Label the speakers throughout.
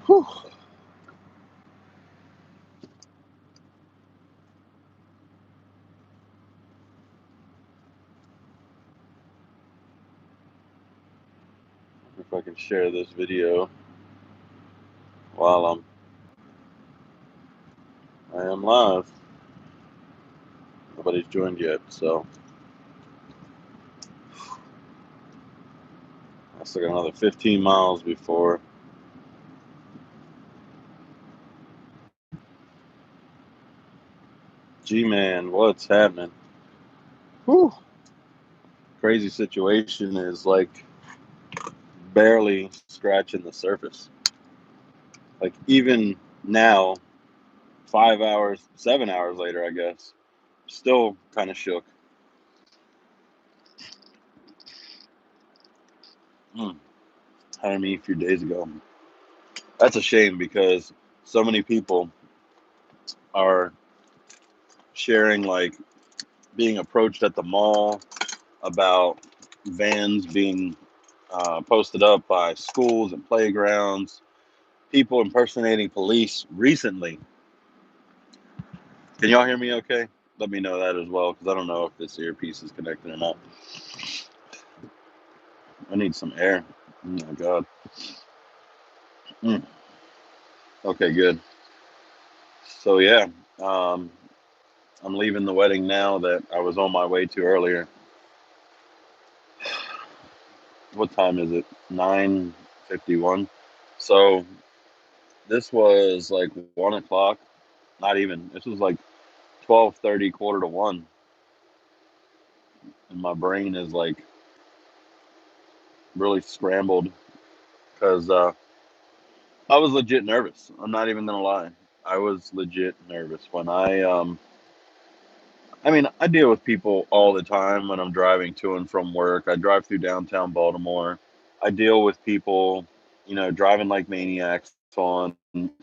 Speaker 1: Whew. If I can share this video while I am live. Nobody's joined yet, so I still got another 15 miles before. G-Man, what's happening? Whew. Crazy situation is like barely scratching the surface. Like even now, 5 hours, 7 hours later, I guess, still kind of shook. 100 a few days ago. That's a shame because so many people are sharing like being approached at the mall about vans being posted up by schools and playgrounds, people impersonating police recently. Can y'all hear me okay? Let me know that as well because I don't know if this earpiece is connected or not. I need some air. Oh my God. Mm. Okay, good. So, yeah, um, I'm leaving the wedding now that I was on my way to earlier. What time is it? 9:51. So, this was like 1 o'clock. Not even. This was like 12:30, quarter to one, and my brain is like really scrambled because I was legit nervous. I'm not even gonna lie. I was legit nervous when I mean, I deal with people all the time when I'm driving to and from work. I drive through downtown Baltimore. I deal with people, driving like maniacs on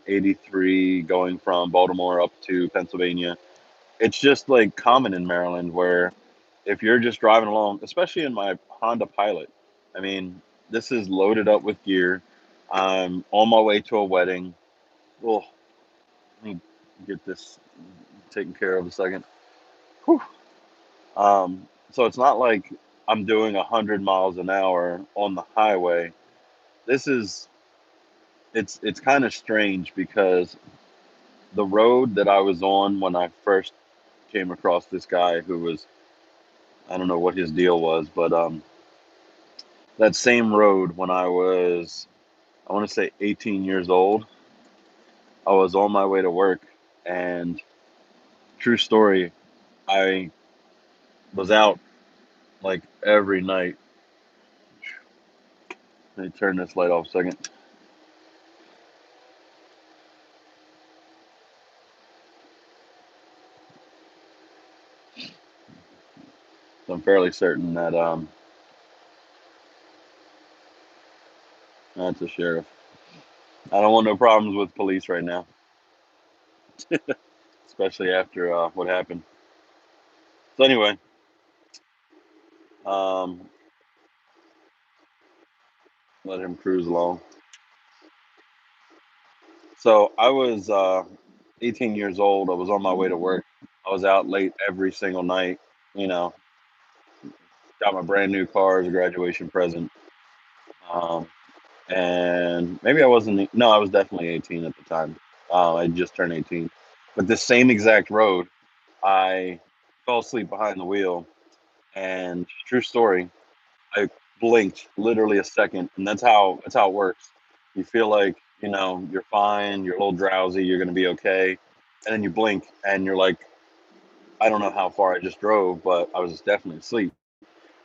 Speaker 1: 83 going from Baltimore up to Pennsylvania. It's just like common in Maryland where if you're just driving along, especially in my Honda Pilot, I mean, this is loaded up with gear. I'm on my way to a wedding. Oh, let me get this taken care of a second. Whew. So it's not like I'm doing 100 miles an hour on the highway. This is it's kind of strange because the road that I was on when I first came across this guy who was, I don't know what his deal was, but that same road when I was, I want to say 18 years old, I was on my way to work, and true story, I was out like every night. Let me turn this light off a second. So I'm fairly certain that that's a sheriff. I don't want no problems with police right now, especially after what happened. So anyway, um, let him cruise along. So I was 18 years old. I was on my way to work. I was out late every single night. You know, got my brand new car as a graduation present. Um, and maybe I wasn't. No, I was definitely 18 at the time. I just turned 18. But the same exact road, I fell asleep behind the wheel. And true story, I blinked literally a second, and that's how it works. You feel like you're fine, you're a little drowsy, you're gonna be okay, and then you blink, and you're like, I don't know how far I just drove, but I was definitely asleep.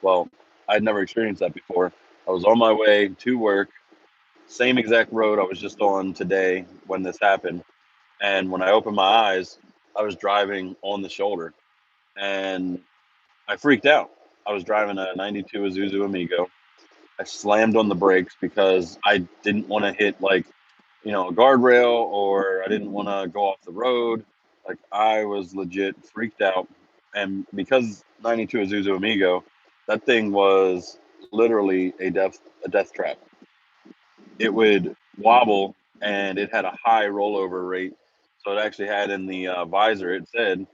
Speaker 1: Well, I'd never experienced that before. I was on my way to work, same exact road I was just on today when this happened, and when I opened my eyes, I was driving on the shoulder, and I freaked out. I was driving a '92 Isuzu Amigo. I slammed on the brakes because I didn't want to hit like, a guardrail, or I didn't want to go off the road. Like I was legit freaked out. And because 92 Isuzu Amigo, that thing was literally a death trap. It would wobble and it had a high rollover rate. So it actually had in the visor, it said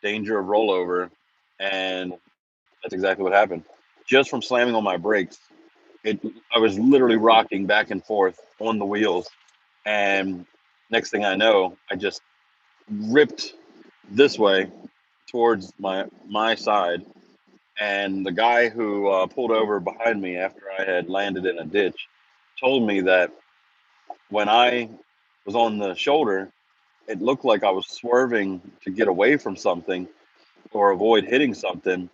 Speaker 1: danger of rollover. And that's exactly what happened. Just from slamming on my brakes, it I was literally rocking back and forth on the wheels. And next thing I know, I just ripped this way towards my side. And the guy who pulled over behind me after I had landed in a ditch told me that when I was on the shoulder, it looked like I was swerving to get away from something or avoid hitting something.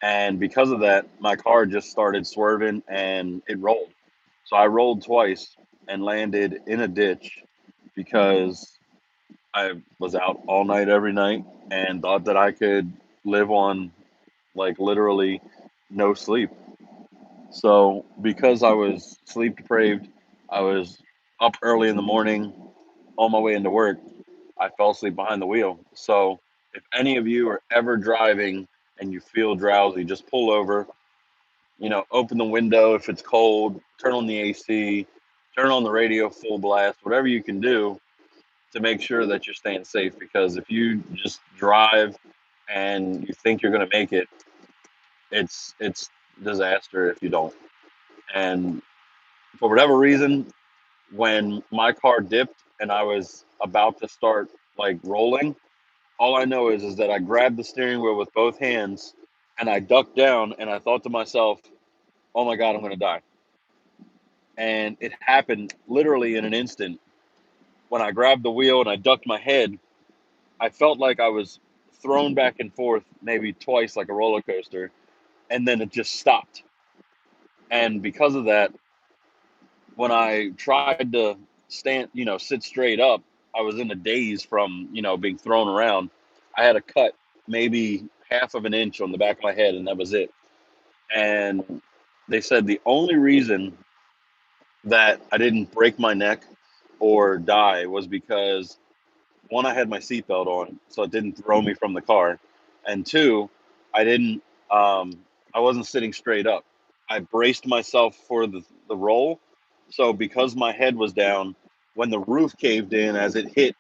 Speaker 1: And because of that, my car just started swerving and it rolled. So I rolled twice and landed in a ditch because I was out all night every night and thought that I could live on like literally no sleep. So because I was sleep deprived, I was up early in the morning on my way into work. I fell asleep behind the wheel. So if any of you are ever driving and you feel drowsy, just pull over, open the window if it's cold, turn on the AC, turn on the radio full blast, whatever you can do to make sure that you're staying safe. Because if you just drive and you think you're going to make it, it's disaster if you don't. And for whatever reason, when my car dipped and I was about to start like rolling, all I know is that I grabbed the steering wheel with both hands and I ducked down and I thought to myself, "Oh my god, I'm going to die." And it happened literally in an instant. When I grabbed the wheel and I ducked my head, I felt like I was thrown back and forth maybe twice like a roller coaster, and then it just stopped. And because of that, when I tried to stand, sit straight up, I was in a daze from, being thrown around. I had a cut maybe half of an inch on the back of my head, and that was it. And they said the only reason that I didn't break my neck or die was because one, I had my seatbelt on, so it didn't throw me from the car, and two, I didn't, I wasn't sitting straight up. I braced myself for the roll, so because my head was down, when the roof caved in as it hit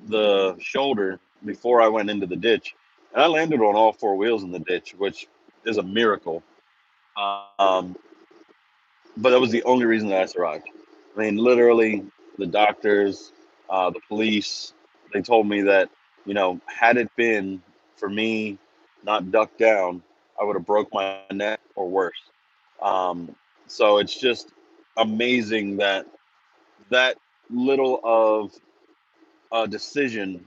Speaker 1: the shoulder before I went into the ditch, and I landed on all four wheels in the ditch, which is a miracle. Um, but that was the only reason that I survived. I mean, literally, the doctors, the police, they told me that, had it been for me not ducked down, I would have broke my neck or worse. Um, so it's just amazing that that little of a decision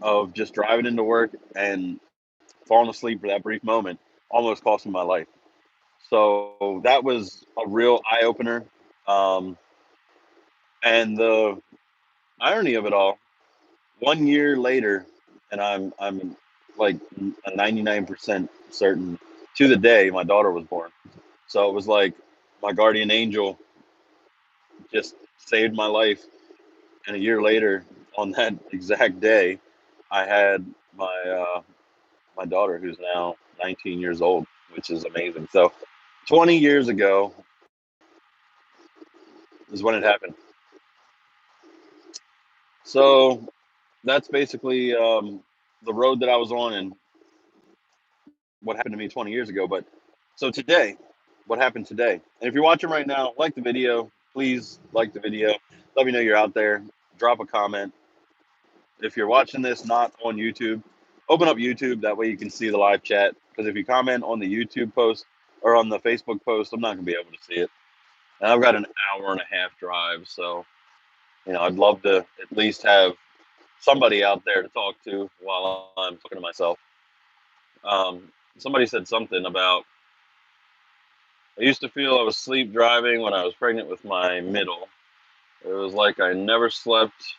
Speaker 1: of just driving into work and falling asleep for that brief moment almost cost me my life. So that was a real eye opener. Um, and the irony of it all, 1 year later, and I'm like a 99% certain to the day my daughter was born. So it was like my guardian angel just saved my life. And a year later, on that exact day, I had my daughter, who's now 19 years old, which is amazing. So 20 years ago is when it happened. So that's basically the road that I was on and what happened to me 20 years ago. But so today, what happened today? And if you're watching right now, like the video. Please like the video. Let me know you're out there. Drop a comment. If you're watching this not on YouTube, open up YouTube. That way you can see the live chat. Because if you comment on the YouTube post or on the Facebook post, I'm not going to be able to see it. And I've got an hour and a half drive. So, I'd love to at least have somebody out there to talk to while I'm talking to myself. Somebody said something about I used to feel I was sleep driving when I was pregnant with my middle. It was like I never slept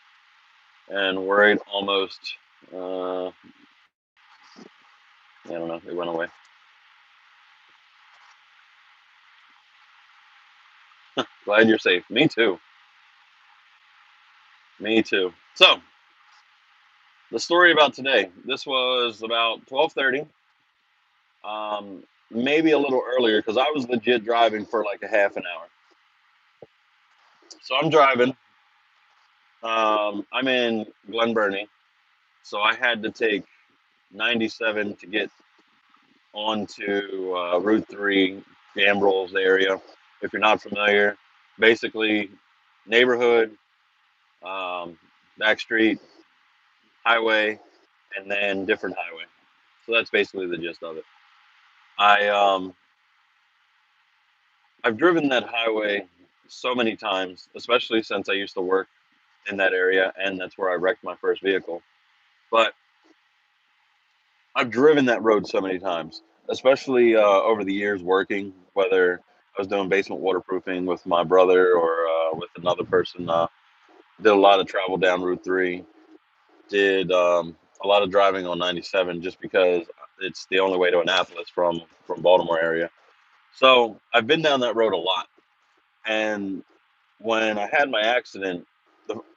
Speaker 1: and worried almost. I don't know. It went away. Glad you're safe. Me too. Me too. So the story about today. This was about 12:30. Maybe a little earlier because I was legit driving for like a half an hour. So I'm driving I'm in Glen Burnie, so I had to take 97 to get onto Route 3, Gambrills area. If you're not familiar, basically neighborhood, um, back street, highway, and then different highway. So that's basically the gist of it. I I've driven that highway so many times, especially since I used to work in that area, and that's where I wrecked my first vehicle. But I've driven that road so many times, especially over the years working, whether I was doing basement waterproofing with my brother or with another person. Did a lot of travel down Route 3, did a lot of driving on 97 just because it's the only way to Annapolis from Baltimore area. So I've been down that road a lot. And when I had my accident,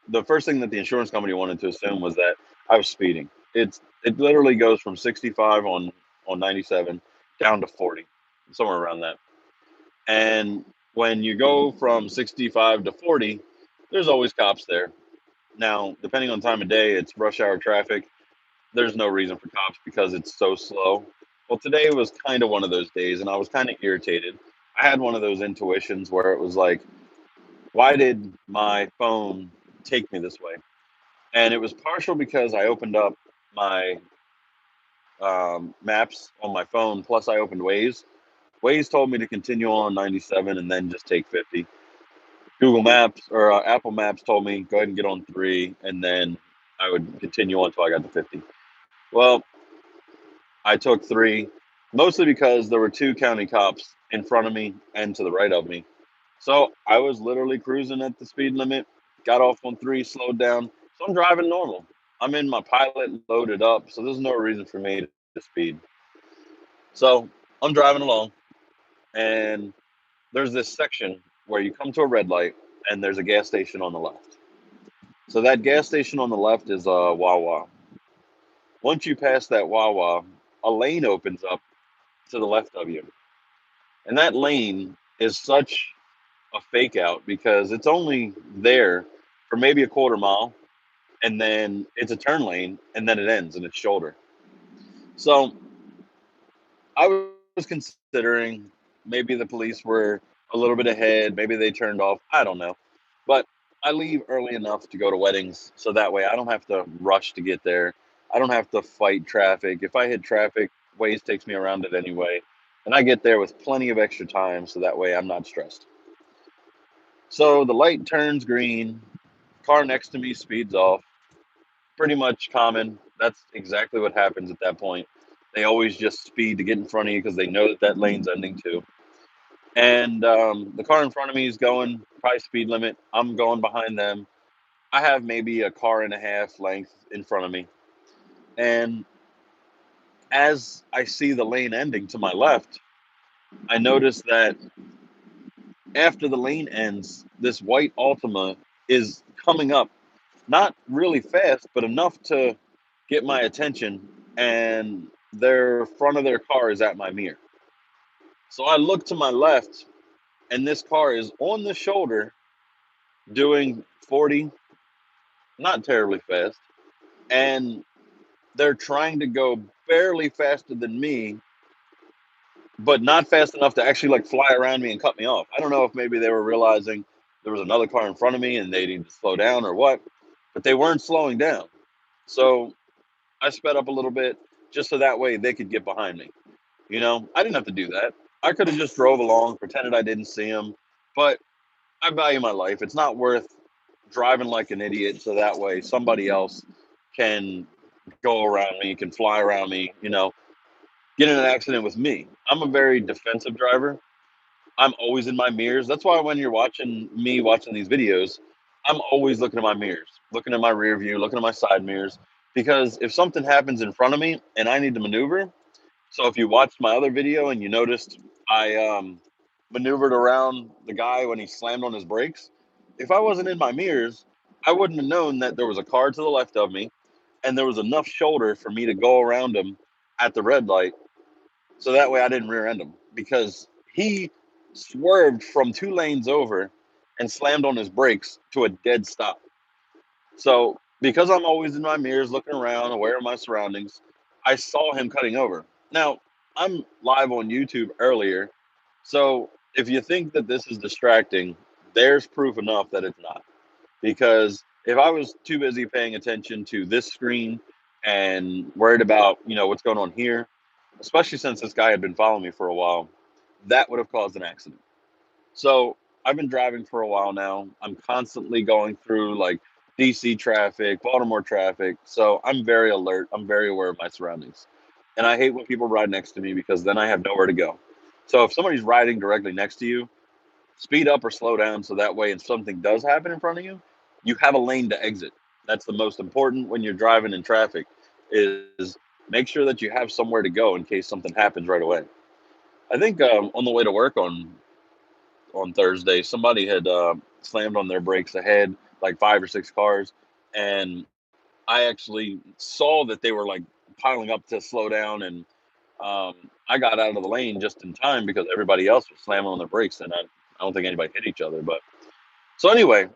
Speaker 1: the first thing that the insurance company wanted to assume was that I was speeding. It literally goes from 65 on 97 down to 40, somewhere around that. And when you go from 65 to 40, there's always cops there. Now, depending on time of day, it's rush hour traffic. There's no reason for cops because it's so slow. Well, today was kind of one of those days, and I was kind of irritated. I had one of those intuitions where it was like, why did my phone take me this way? And it was partial because I opened up my maps on my phone, plus I opened Waze. Waze told me to continue on 97 and then just take 50. Google Maps or Apple Maps told me go ahead and get on 3, and then I would continue on until I got to 50. Well, I took 3, mostly because there were 2 county cops in front of me and to the right of me. So I was literally cruising at the speed limit, got off on 3, slowed down. So I'm driving normal. I'm in my pilot loaded up, so there's no reason for me to speed. So I'm driving along, and there's this section where you come to a red light, and there's a gas station on the left. So that gas station on the left is a Wawa. Once you pass that Wawa, a lane opens up to the left of you. And that lane is such a fake out because it's only there for maybe a quarter mile, and then it's a turn lane, and then it ends and it's shoulder. So I was considering maybe the police were a little bit ahead, maybe they turned off, I don't know. But I leave early enough to go to weddings so that way I don't have to rush to get there. I don't have to fight traffic. If I hit traffic, Waze takes me around it anyway. And I get there with plenty of extra time so that way I'm not stressed. So the light turns green, car next to me speeds off. Pretty much common. That's exactly what happens at that point. They always just speed to get in front of you because they know that that lane's ending too. And the car in front of me is going probably speed limit. I'm going behind them. I have maybe a car and a half length in front of me. And as I see the lane ending to my left, I notice that after the lane ends, this white Altima is coming up, not really fast, but enough to get my attention. And their front of their car is at my mirror. So I look to my left, and this car is on the shoulder doing 40, not terribly fast. And they're trying to go barely faster than me, but not fast enough to actually like fly around me and cut me off. I don't know if maybe they were realizing there was another car in front of me and they needed to slow down or what, but they weren't slowing down. So I sped up a little bit just so that way they could get behind me. You know, I didn't have to do that. I could have just drove along, pretended I didn't see them, but I value my life. It's not worth driving like an idiot so that way somebody else can go around me, can fly around me, get in an accident with me. I'm a very defensive driver. I'm always in my mirrors. That's why when you're watching me watching these videos, I'm always looking at my mirrors, looking at my rear view, looking at my side mirrors. Because if something happens in front of me and I need to maneuver, so if you watched my other video and you noticed I maneuvered around the guy when he slammed on his brakes, if I wasn't in my mirrors, I wouldn't have known that there was a car to the left of me and there was enough shoulder for me to go around him at the red light so that way I didn't rear end him because he swerved from 2 lanes over and slammed on his brakes to a dead stop. So because I'm always in my mirrors looking around, aware of my surroundings, I saw him cutting over. Now, I'm live on YouTube earlier. So if you think that this is distracting, there's proof enough that it's not. Because if I was too busy paying attention to this screen and worried about, what's going on here, especially since this guy had been following me for a while, that would have caused an accident. So I've been driving for a while now. I'm constantly going through like DC traffic, Baltimore traffic. So I'm very alert. I'm very aware of my surroundings. And I hate when people ride next to me because then I have nowhere to go. So if somebody's riding directly next to you, speed up or slow down so that way if something does happen in front of you, you have a lane to exit. That's the most important when you're driving in traffic is make sure that you have somewhere to go in case something happens right away. I think on the way to work on Thursday, somebody had slammed on their brakes ahead, like 5 or 6 cars, and I actually saw that they were like piling up to slow down, and I got out of the lane just in time because everybody else was slamming on their brakes, and I don't think anybody hit each other. But so anyway,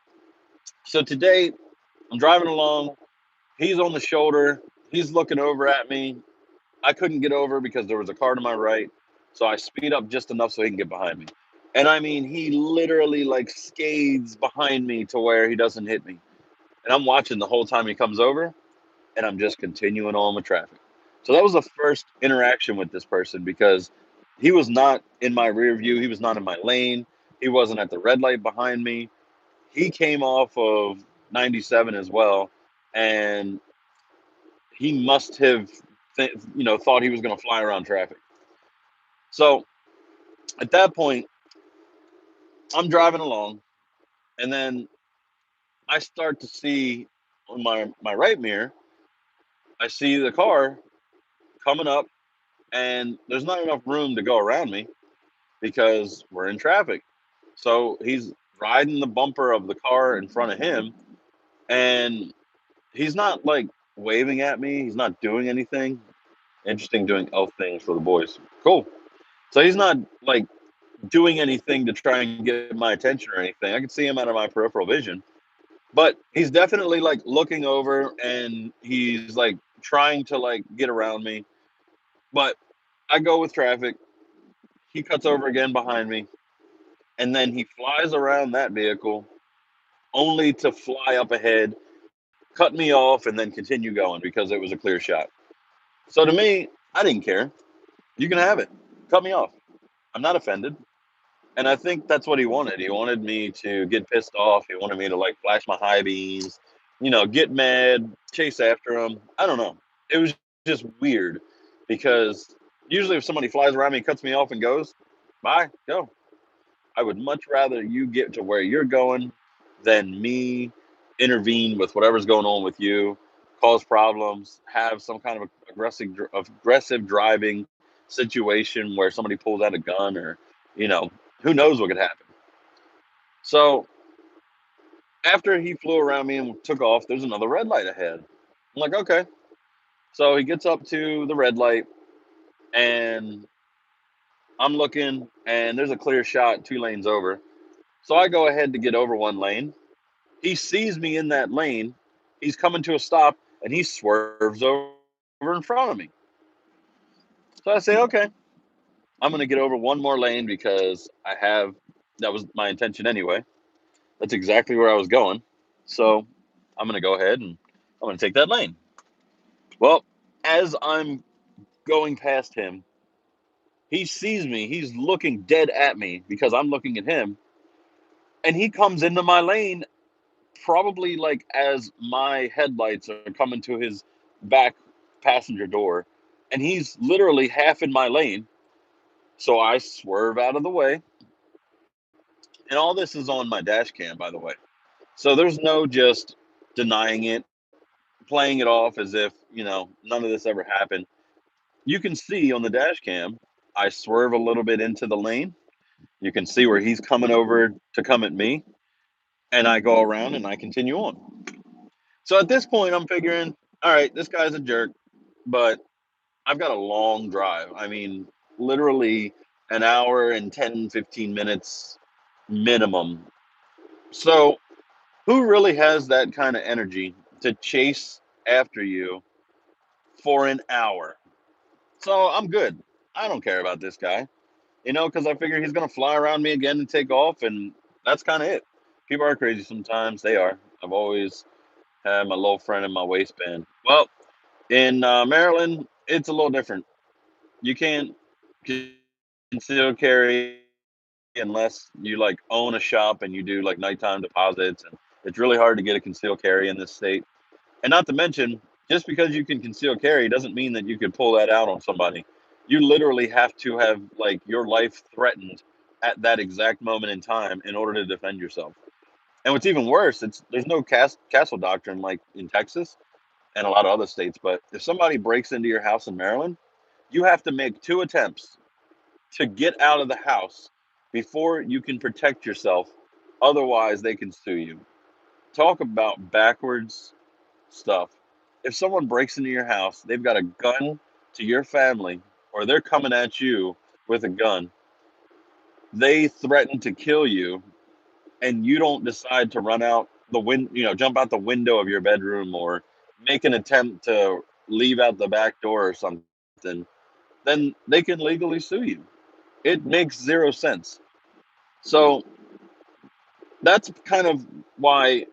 Speaker 1: so today I'm driving along. He's on the shoulder. He's looking over at me. I couldn't get over because there was a car to my right. So I speed up just enough so he can get behind me. And I mean, he literally like scades behind me to where he doesn't hit me. And I'm watching the whole time he comes over, and I'm just continuing on with traffic. So that was the first interaction with this person because he was not in my rear view. He was not in my lane. He wasn't at the red light behind me. He came off of 97 as well. And he must have, thought he was going to fly around traffic. So at that point, I'm driving along, and then I start to see on my right mirror, I see the car coming up, and there's not enough room to go around me because we're in traffic. So he's riding the bumper of the car in front of him, and he's not like waving at me. He's not doing anything. Interesting doing elf things for the boys. Cool. So he's not like doing anything to try and get my attention or anything. I can see him out of my peripheral vision, but he's definitely like looking over and he's like trying to like get around me. But I go with traffic. He cuts over again behind me, and then he flies around that vehicle only to fly up ahead, cut me off, and then continue going because it was a clear shot. So to me, I didn't care. You can have it. Cut me off. I'm not offended. And I think that's what he wanted. He wanted me to get pissed off. He wanted me to like flash my high beams, get mad, chase after him. I don't know. It was just weird because usually if somebody flies around me, cuts me off, and goes, bye, go. I would much rather you get to where you're going than me intervene with whatever's going on with you, cause problems, have some kind of aggressive driving situation where somebody pulls out a gun or, you know, who knows what could happen. So after he flew around me and took off, there's another red light ahead. I'm like, okay. So he gets up to the red light, and I'm looking, and there's a clear shot 2 lanes over. So I go ahead to get over one lane. He sees me in that lane. He's coming to a stop, and he swerves over in front of me. So I say, okay, I'm going to get over one more lane because that was my intention anyway. That's exactly where I was going. So I'm going to go ahead and I'm going to take that lane. Well, as I'm going past him, he sees me. He's looking dead at me because I'm looking at him. And he comes into my lane probably like as my headlights are coming to his back passenger door. And he's literally half in my lane. So I swerve out of the way. And all this is on my dash cam, by the way. So there's no just denying it, playing it off as if, none of this ever happened. You can see on the dash cam, I swerve a little bit into the lane. You can see where he's coming over to come at me, and I go around and I continue on. So at this point, I'm figuring, all right, this guy's a jerk, but I've got a long drive. I mean, literally an hour and 10, 15 minutes minimum. So Who really has that kind of energy to chase after you for an hour? So I'm good. I don't care about this guy, because I figure he's going to fly around me again and take off, and that's kind of it. People are crazy sometimes. They are. I've always had my little friend in my waistband. Well, in Maryland, it's a little different. You can't conceal carry unless you like own a shop and you do like nighttime deposits, and it's really hard to get a concealed carry in this state. And not to mention, just because you can conceal carry doesn't mean that you can pull that out on somebody. You literally have to have like your life threatened at that exact moment in time in order to defend yourself. And what's even worse, it's there's no castle doctrine like in Texas and a lot of other states. But if somebody breaks into your house in Maryland, you have to make two attempts to get out of the house before you can protect yourself. Otherwise, they can sue you. Talk about backwards stuff. If someone breaks into your house, they've got a gun to your family, or they're coming at you with a gun, they threaten to kill you, and you don't decide to run out the jump out the window of your bedroom or make an attempt to leave out the back door or something, then they can legally sue you. It makes zero sense. So that's kind of why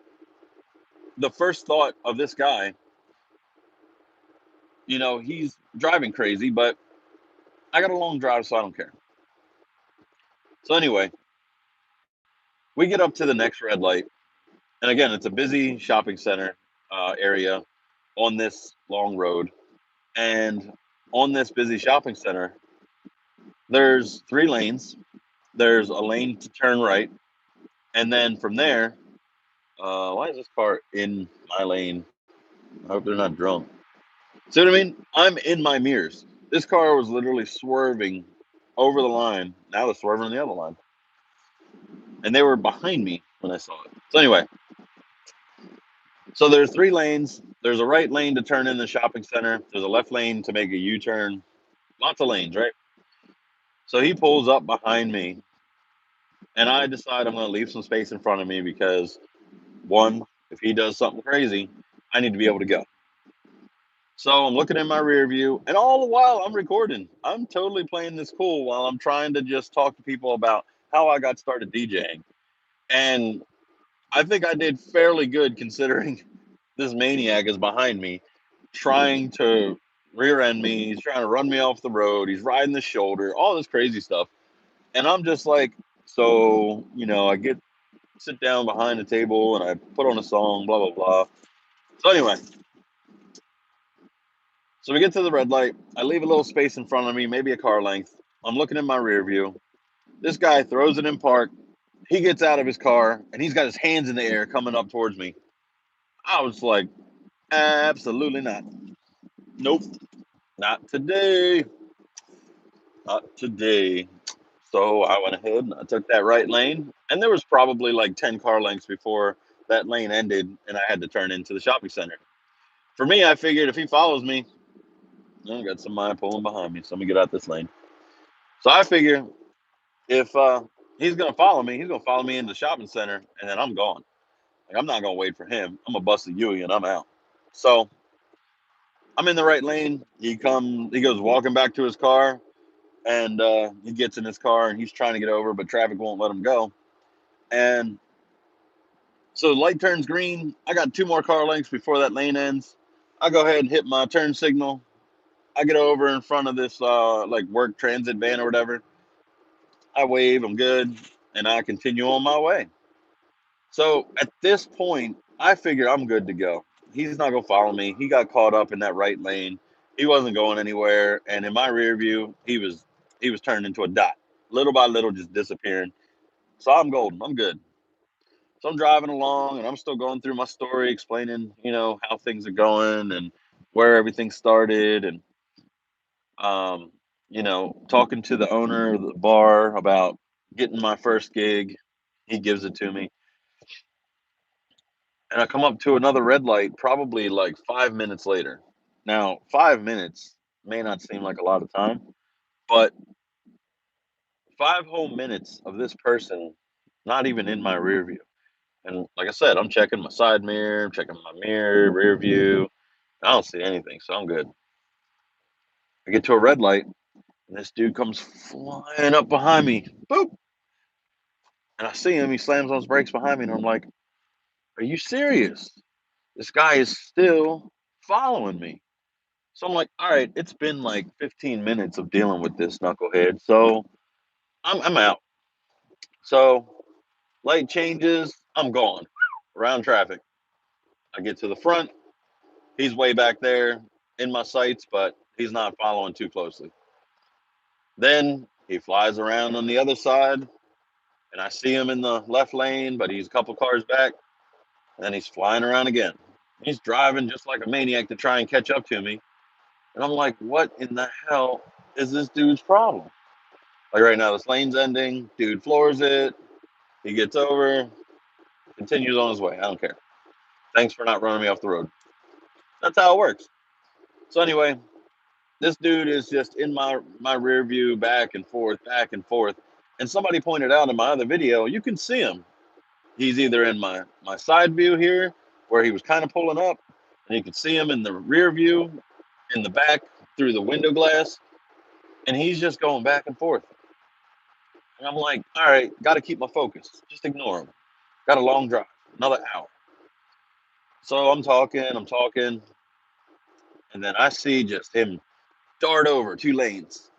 Speaker 1: the first thought of this guy, he's driving crazy, but I got a long drive, so I don't care. So anyway, we get up to the next red light, and again, it's a busy shopping center area on this long road. And on this busy shopping center, there's three lanes. There's a lane to turn right, and then from there, why is this car in my lane? I hope they're not drunk. See what I mean? I'm in my mirrors. This car was literally swerving over the line. Now they're swerving on the other line, and they were behind me when I saw it. So anyway, so there's three lanes. There's a right lane to turn in the shopping center. There's a left lane to make a U-turn. Lots of lanes, right? So he pulls up behind me, and I decide I'm going to leave some space in front of me because one, if he does something crazy, I need to be able to go. So I'm looking in my rear view, and all the while I'm recording. I'm totally playing this cool while I'm trying to just talk to people about how I got started DJing. And I think I did fairly good considering this maniac is behind me, trying to rear end me. He's trying to run me off the road. He's riding the shoulder, all this crazy stuff. And I'm just like, so, I sit down behind the table and I put on a song, blah, blah, blah. So anyway, so we get to the red light. I leave a little space in front of me, maybe a car length. I'm looking in my rear view. This guy throws it in park. He gets out of his car and he's got his hands in the air coming up towards me. I was like, absolutely not. Nope, not today. Not today. So I went ahead and I took that right lane. And there was probably like 10 car lengths before that lane ended and I had to turn into the shopping center. For me, I figured if he follows me, I got somebody pulling behind me. So let me get out this lane. So I figure if he's gonna follow me, he's gonna follow me in the shopping center, and then I'm gone. Like I'm not gonna wait for him. I'm gonna bust a Yui and I'm out. So I'm in the right lane. He goes walking back to his car, and he gets in his car and he's trying to get over, but traffic won't let him go. And so the light turns green. I got two more car lengths before that lane ends. I go ahead and hit my turn signal. I get over in front of this like work transit van or whatever. I wave, I'm good, and I continue on my way. So at this point, I figure I'm good to go. He's not gonna follow me. He got caught up in that right lane. He wasn't going anywhere, and in my rear view, he was turned into a dot, little by little, just disappearing. So I'm golden. I'm good. So I'm driving along, and I'm still going through my story, explaining, how things are going and where everything started, and talking to the owner of the bar about getting my first gig. He gives it to me. And I come up to another red light probably like 5 minutes later. Now, 5 minutes may not seem like a lot of time, but 5 whole minutes of this person not even in my rear view. And like I said, I'm checking my side mirror, checking my mirror, rear view. I don't see anything, so I'm good. I get to a red light, and this dude comes flying up behind me. Boop! And I see him. He slams on his brakes behind me, and I'm like, "Are you serious? This guy is still following me." So I'm like, "All right, it's been like 15 minutes of dealing with this knucklehead, so I'm out." So light changes, I'm gone around traffic. I get to the front. He's way back there in my sights, but he's not following too closely. Then he flies around on the other side, and I see him in the left lane, but he's a couple cars back. And then he's flying around again. He's driving just like a maniac to try and catch up to me. And I'm like, what in the hell is this dude's problem? Like right now, this lane's ending. Dude floors it. He gets over, continues on his way. I don't care. Thanks for not running me off the road. That's how it works. So anyway, this dude is just in my rear view, back and forth, back and forth. And somebody pointed out in my other video, you can see him. He's either in my side view here, where he was kind of pulling up, and you can see him in the rear view, in the back through the window glass, and he's just going back and forth. And I'm like, all right, got to keep my focus. Just ignore him. Got a long drive, another hour. So I'm talking, and then I see just him dart over 2 lanes,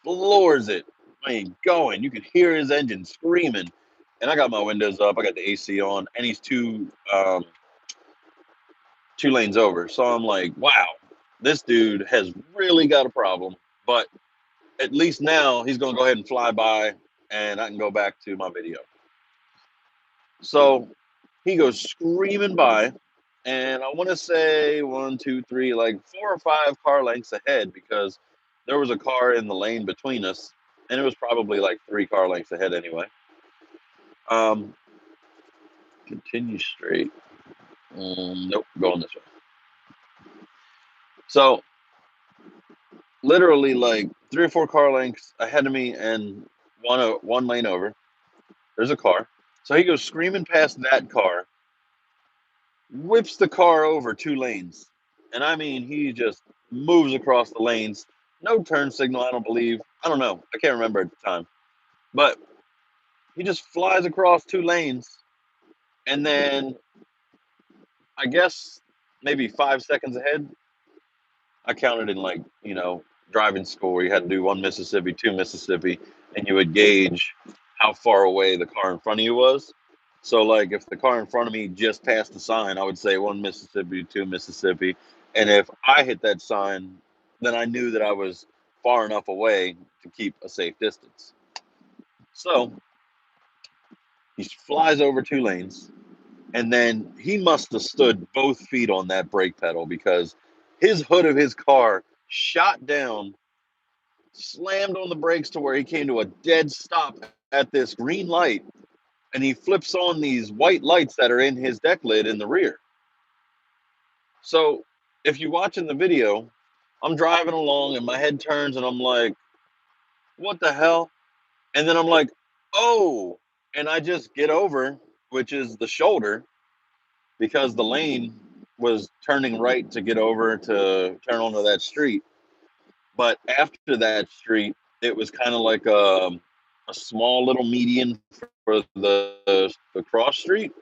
Speaker 1: floors it. I mean, going. You could hear his engine screaming. And I got my windows up. I got the AC on, and he's 2 lanes over. So I'm like, wow, this dude has really got a problem. But at least now he's going to go ahead and fly by, and I can go back to my video. So he goes screaming by, and I want to say one, two, three, like 4 or 5 car lengths ahead, because there was a car in the lane between us, and it was probably like 3 car lengths ahead anyway. Um, Continue straight. Nope, going this way. So literally like 3 or 4 car lengths ahead of me, and one lane over, there's a car. So he goes screaming past that car, whips the car over 2 lanes. And I mean, he just moves across the lanes. No turn signal, I don't believe. I don't know. I can't remember at the time. But he just flies across 2 lanes. And then I guess maybe 5 seconds ahead, I counted in like, driving school where you had to do 1 Mississippi, 2 Mississippi, and you would gauge how far away the car in front of you was. So, like, if the car in front of me just passed the sign, I would say 1 Mississippi, 2 Mississippi. And if I hit that sign, then I knew that I was far enough away to keep a safe distance. So he flies over 2 lanes, and then he must have stood both feet on that brake pedal, because his hood of his car shot down, slammed on the brakes to where he came to a dead stop at this green light, and he flips on these white lights that are in his deck lid in the rear. So if you watch in the video, I'm driving along and my head turns and I'm like, what the hell? And then I'm like, oh, and I just get over, which is the shoulder, because the lane was turning right to get over to turn onto that street. But after that street, it was kind of like a small little median for the cross street.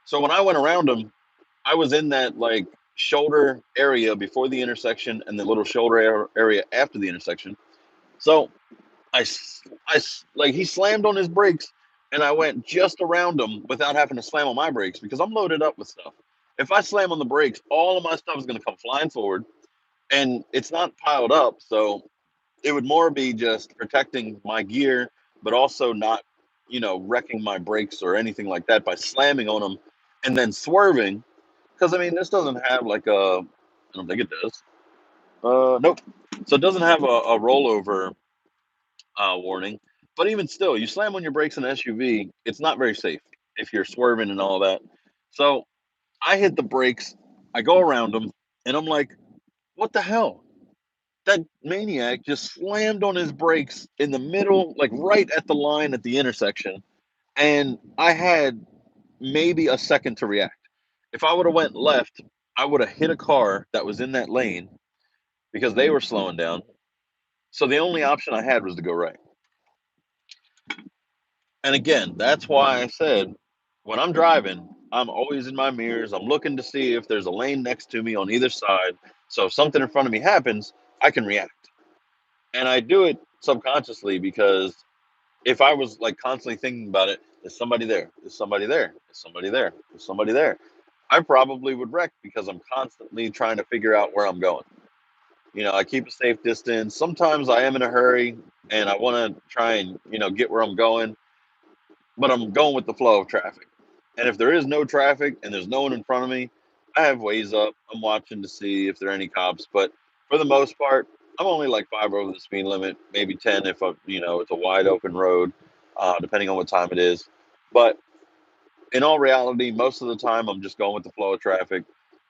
Speaker 1: So when I went around them, I was in that like shoulder area before the intersection and the little shoulder area after the intersection. So like he slammed on his brakes, and I went just around him without having to slam on my brakes, because I'm loaded up with stuff. If I slam on the brakes, all of my stuff is going to come flying forward, and it's not piled up. So it would more be just protecting my gear, but also not, wrecking my brakes or anything like that by slamming on them and then swerving. Because I mean, this doesn't have like I don't think it does. Nope. So it doesn't have a rollover warning. But even still, you slam on your brakes in an SUV, it's not very safe if you're swerving and all that. So I hit the brakes, I go around them, and I'm like, what the hell? That maniac just slammed on his brakes in the middle, like right at the line at the intersection. And I had maybe a second to react. If I would have went left, I would have hit a car that was in that lane because they were slowing down. So the only option I had was to go right. And again, that's why I said when I'm driving, I'm always in my mirrors. I'm looking to see if there's a lane next to me on either side. So if something in front of me happens, I can react. And I do it subconsciously because if I was like constantly thinking about it, is somebody there? Is somebody there? Is somebody there? Is somebody there? I probably would wreck because I'm constantly trying to figure out where I'm going. I keep a safe distance. Sometimes I am in a hurry and I want to try and, get where I'm going, but I'm going with the flow of traffic. And if there is no traffic and there's no one in front of me, I have ways up. I'm watching to see if there are any cops, but for the most part, I'm only like 5 over the speed limit, maybe 10 if it's a wide open road, depending on what time it is. But in all reality, most of the time, I'm just going with the flow of traffic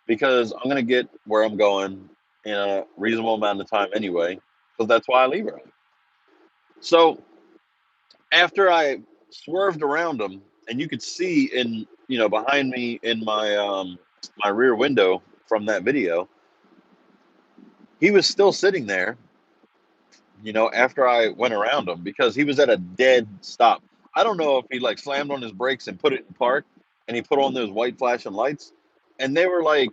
Speaker 1: because I'm going to get where I'm going in a reasonable amount of time anyway, because that's why I leave early. So after I swerved around him, and you could see behind me in my rear window from that video, he was still sitting there, after I went around him because he was at a dead stop. I don't know if he like slammed on his brakes and put it in park and he put on those white flashing lights and they were like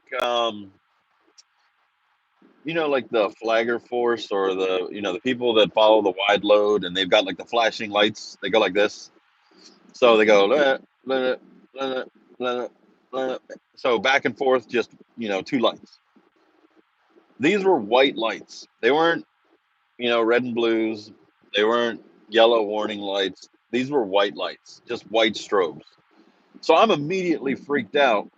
Speaker 1: like the flagger force or the people that follow the wide load and they've got like the flashing lights. They go like this. So they go "Leh, leh, leh, leh." So back and forth, just two lights. These were white lights. They weren't red and blues. They weren't yellow warning lights. These were white lights, just white strobes. So I'm immediately freaked out.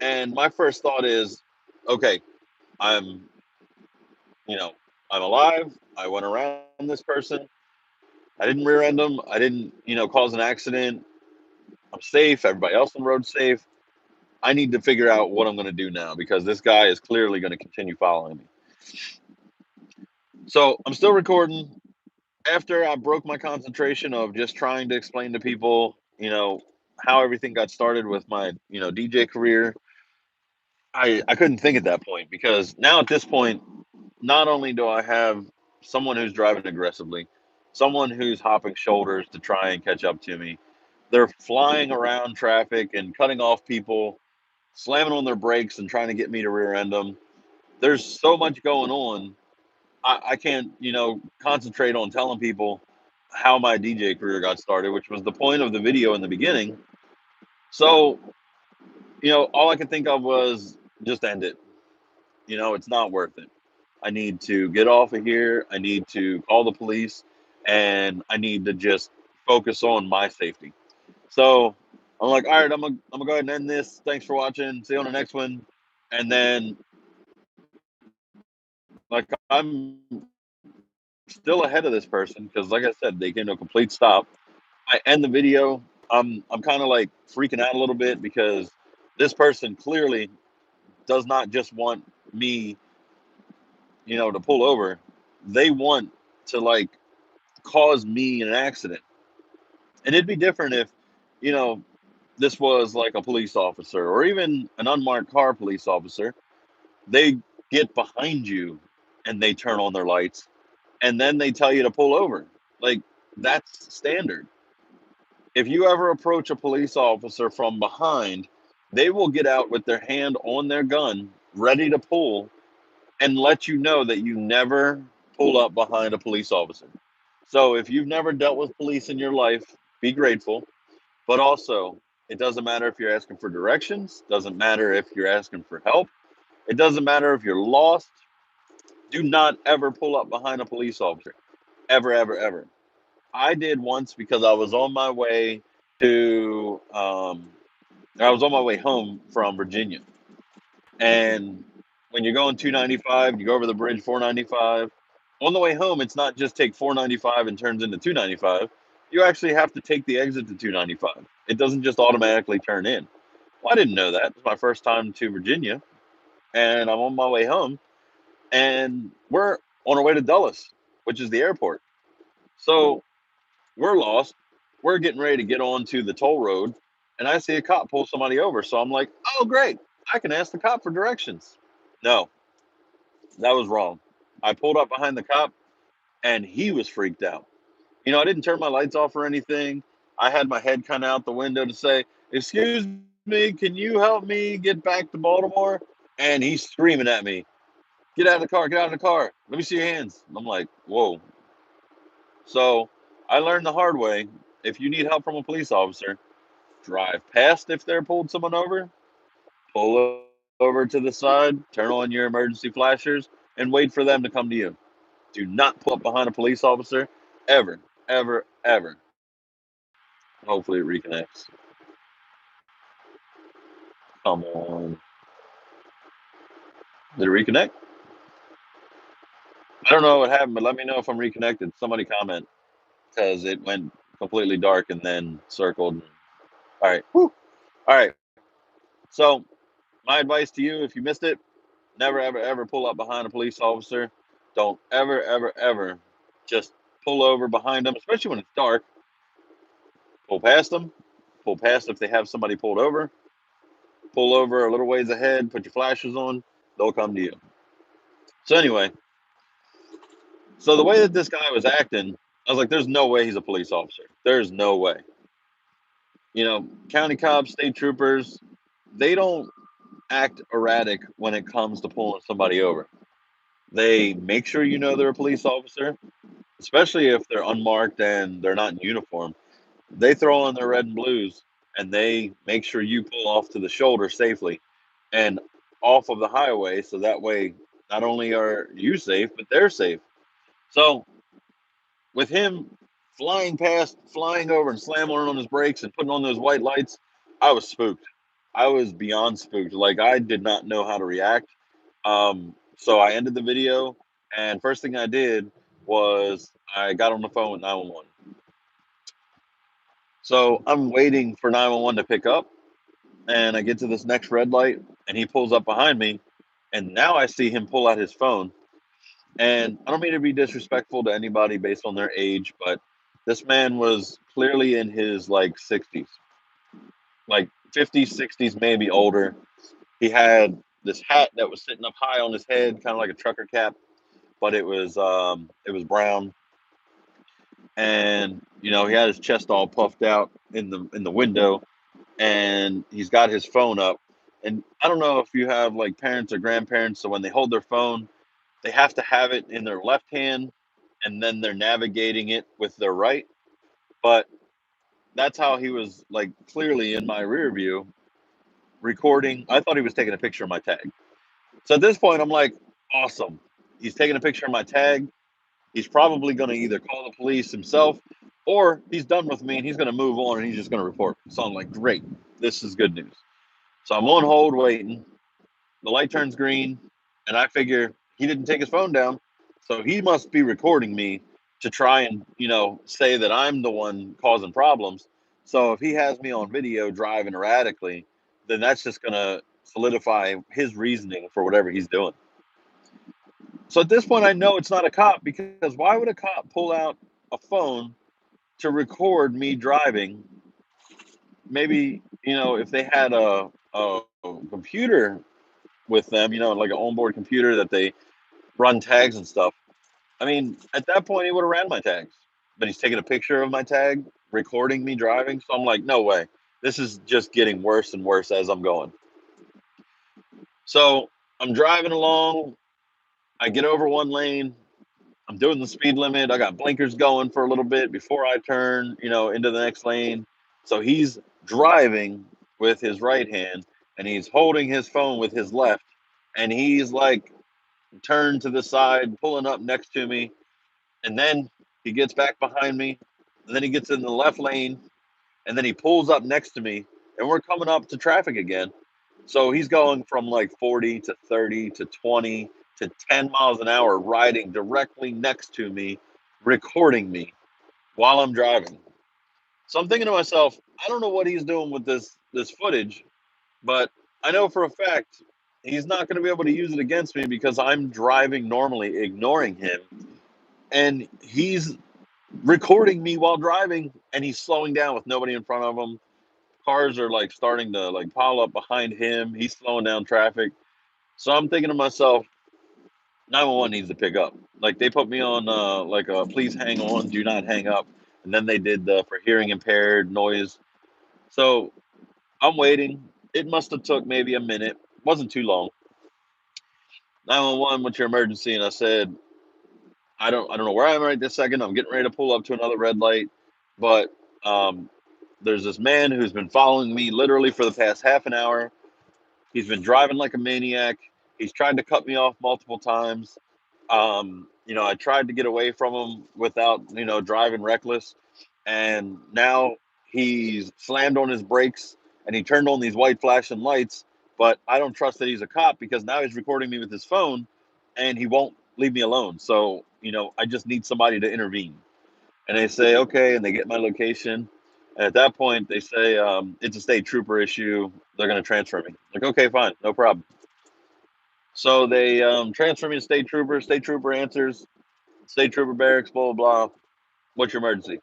Speaker 1: And my first thought is, okay, I'm, you know, I'm alive. I went around this person. I didn't rear end them. I didn't, cause an accident. I'm safe. Everybody else on the road's safe. I need to figure out what I'm going to do now because this guy is clearly going to continue following me. So I'm still recording. After I broke my concentration of just trying to explain to people, how everything got started with my, DJ career, I couldn't think at that point because now at this point, not only do I have someone who's driving aggressively, someone who's hopping shoulders to try and catch up to me, they're flying around traffic and cutting off people, slamming on their brakes and trying to get me to rear end them. There's so much going on I can't, concentrate on telling people how my DJ career got started, which was the point of the video in the beginning. So, all I could think of was just end it. It's not worth it. I need to get off of here. I need to call the police and I need to just focus on my safety. So I'm like, all right, I'm gonna go ahead and end this. Thanks for watching. See you on the next one. And then like I'm still ahead of this person because like I said, they came to a complete stop. I end the video. I'm kind of like freaking out a little bit because this person clearly does not just want me, to pull over. They want to like cause me an accident. And it'd be different if, you know, this was like a police officer or even an unmarked car police officer. They get behind you and they turn on their lights and then they tell you to pull over. Like that's standard. If you ever approach a police officer from behind, they will get out with their hand on their gun, ready to pull, and let you know that you never pull up behind a police officer. So if you've never dealt with police in your life, be grateful. But also, it doesn't matter if you're asking for directions, doesn't matter if you're asking for help, it doesn't matter if you're lost. Do not ever pull up behind a police officer. Ever, ever, ever. I did once because to I was on my way home from Virginia. And when you're going 295, you go over the bridge 495. On the way home, it's not just take 495 and turns into 295. You actually have to take the exit to 295. It doesn't just automatically turn in. Well, I didn't know that. It's my first time to Virginia, and I'm on my way home, and we're on our way to Dulles, which is the airport. So we're lost. We're getting ready to get onto the toll road, and I see a cop pull somebody over. So I'm like, oh, great. I can ask the cop for directions. No, that was wrong. I pulled up behind the cop and he was freaked out. I didn't turn my lights off or anything. I had my head kind of out the window to say, "Excuse me, can you help me get back to Baltimore?" And he's screaming at me, "Get out of the car, get out of the car. Let me see your hands." And I'm like, whoa. So I learned the hard way. If you need help from a police officer, drive past if they're pulled someone over, pull over to the side, turn on your emergency flashers, and wait for them to come to you. Do not pull up behind a police officer ever, ever, ever. Hopefully it reconnects. Come on. Did it reconnect? I don't know what happened, but let me know if I'm reconnected. Somebody comment because it went completely dark and then circled. All right. Whew. All right. So, my advice to you, if you missed it, never, ever, ever pull up behind a police officer. Don't ever, ever, ever just pull over behind them, especially when it's dark. Pull past them. Pull past if they have somebody pulled over. Pull over a little ways ahead. Put your flashers on. They'll come to you. So, anyway, so the way that this guy was acting, I was like, there's no way he's a police officer. There's no way. County cops, state troopers, they don't act erratic when it comes to pulling somebody over. They make sure you know they're a police officer, especially if they're unmarked and they're not in uniform. They throw on their red and blues and they make sure you pull off to the shoulder safely and off of the highway. So that way, not only are you safe, but they're safe. So with him flying past, flying over, and slamming on his brakes and putting on those white lights, I was spooked. I was beyond spooked. Like I did not know how to react. So I ended the video, and first thing I did was I got on the phone with 911. So I'm waiting for 911 to pick up, and I get to this next red light, and he pulls up behind me, and now I see him pull out his phone. And I don't mean to be disrespectful to anybody based on their age, but this man was clearly in his like 60s, like 50s, 60s, maybe older. He had this hat that was sitting up high on his head, kind of like a trucker cap, but it was brown, and he had his chest all puffed out in the window, and he's got his phone up. And I don't know if you have like parents or grandparents, so when they hold their phone, they have to have it in their left hand and then they're navigating it with their right. But that's how he was like clearly in my rear view recording. I thought he was taking a picture of my tag. So at this point, I'm like, awesome. He's taking a picture of my tag. He's probably going to either call the police himself or he's done with me and he's going to move on and he's just going to report me. So I'm like, great. This is good news. So I'm on hold waiting. The light turns green, and I figure he didn't take his phone down, so he must be recording me to try and say that I'm the one causing problems. So if he has me on video driving erratically, then that's just gonna solidify his reasoning for whatever he's doing. So at this point, I know it's not a cop because why would a cop pull out a phone to record me driving? Maybe if they had a computer with them, like an onboard computer that they run tags and stuff. I mean, at that point, he would have ran my tags, but he's taking a picture of my tag, recording me driving. So I'm like, no way. This is just getting worse and worse as I'm going. So I'm driving along. I get over one lane. I'm doing the speed limit. I got blinkers going for a little bit before I turn, into the next lane. So he's driving with his right hand and he's holding his phone with his left. And he's like turned to the side, pulling up next to me, and then he gets back behind me, and then he gets in the left lane, and then he pulls up next to me, and we're coming up to traffic again. So he's going from like 40 to 30 to 20 to 10 miles an hour, riding directly next to me, recording me while I'm driving. So I'm thinking to myself, I don't know what he's doing with this footage, but I know for a fact he's not going to be able to use it against me because I'm driving normally, ignoring him. And he's recording me while driving and he's slowing down with nobody in front of him. Of cars are like starting to like pile up behind him. He's slowing down traffic. So I'm thinking to myself, 911 needs to pick up. Like they put me on like a please hang on, do not hang up, and then they did the for hearing impaired noise. So I'm waiting. It must have took maybe a minute. Wasn't too long. 911, what's your emergency? And I said, I don't know where I am right this second. I'm getting ready to pull up to another red light, but um, there's this man who's been following me literally for the past half an hour. He's been driving like a maniac. He's tried to cut me off multiple times. I tried to get away from him without, driving reckless. And now he's slammed on his brakes and he turned on these white flashing lights. But I don't trust that he's a cop because now he's recording me with his phone and he won't leave me alone. So, I just need somebody to intervene. And they say, okay. And they get my location. And at that point, they say, it's a state trooper issue. They're going to transfer me. Like, okay, fine. No problem. So they transfer me to state trooper. State trooper answers, state trooper barracks, blah, blah, blah. What's your emergency?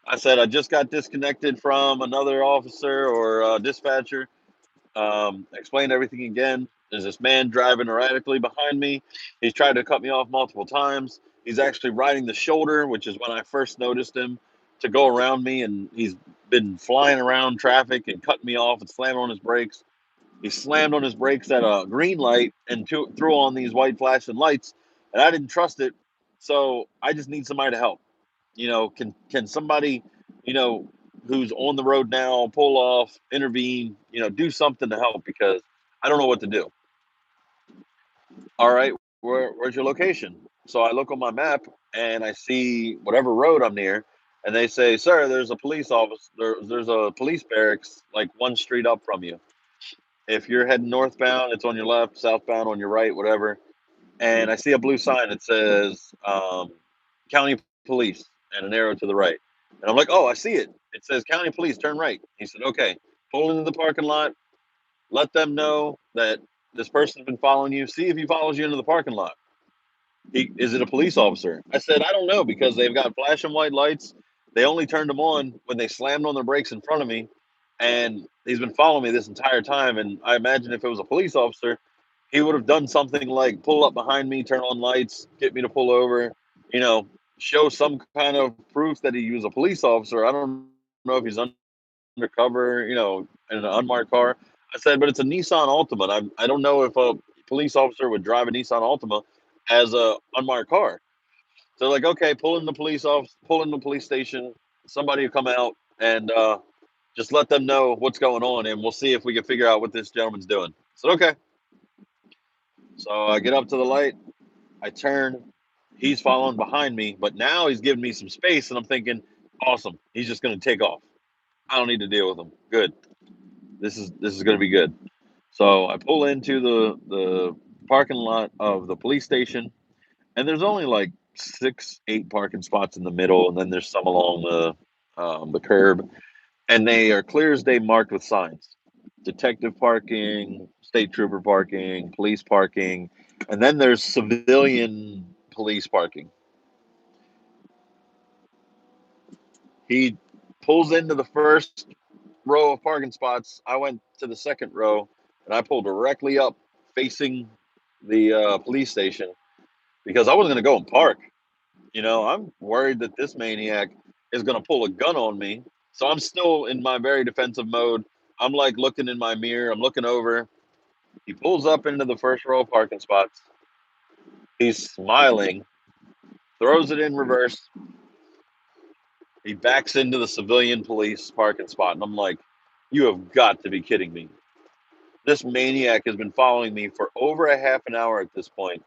Speaker 1: I said, I just got disconnected from another officer or dispatcher. Explained everything again. There's this man driving erratically behind me. He's tried to cut me off multiple times. He's actually riding the shoulder, which is when I first noticed him, to go around me. And he's been flying around traffic and cutting me off and slamming on his brakes. He slammed on his brakes at a green light and threw on these white flashing lights. And I didn't trust it. So I just need somebody to help. Can somebody, you know, who's on the road now pull off, intervene, do something to help because I don't know what to do. All right, where's your location? So I look on my map and I see whatever road I'm near, and they say, "Sir, there's a police office. There's a police barracks like one street up from you. If you're heading northbound, it's on your left, southbound on your right, whatever." And I see a blue sign that says County Police and an arrow to the right. And I'm like, oh, I see it. It says County Police, turn right. He said, okay, pull into the parking lot, let them know that this person's been following you. See if he follows you into the parking lot. Is it a police officer? I said, I don't know because they've got flashing white lights. They only turned them on when they slammed on their brakes in front of me. And he's been following me this entire time. And I imagine if it was a police officer, he would have done something like pull up behind me, turn on lights, get me to pull over, you know, show some kind of proof that he was a police officer. I don't know if he's undercover, in an unmarked car. I said, but it's a Nissan Altima. I don't know if a police officer would drive a Nissan Altima as a unmarked car. So like, okay, pull in the police station. Somebody will come out and just let them know what's going on, and we'll see if we can figure out what this gentleman's doing. So okay. So I get up to the light. I turn. He's following behind me, but now he's giving me some space, and I'm thinking, awesome. He's just going to take off. I don't need to deal with him. Good. This is going to be good. So I pull into the parking lot of the police station, and there's only like 6, 8 parking spots in the middle, and then there's some along the curb, and they are clear as day marked with signs: detective parking, state trooper parking, police parking, and then there's civilian police parking. He pulls into the first row of parking spots. I went to the second row, and I pulled directly up facing the police station because I wasn't going to go and park. I'm worried that this maniac is going to pull a gun on me. So I'm still in my very defensive mode. I'm like looking in my mirror. I'm looking over. He pulls up into the first row of parking spots. He's smiling, throws it in reverse. He backs into the civilian police parking spot. And I'm like, you have got to be kidding me. This maniac has been following me for over a half an hour at this point,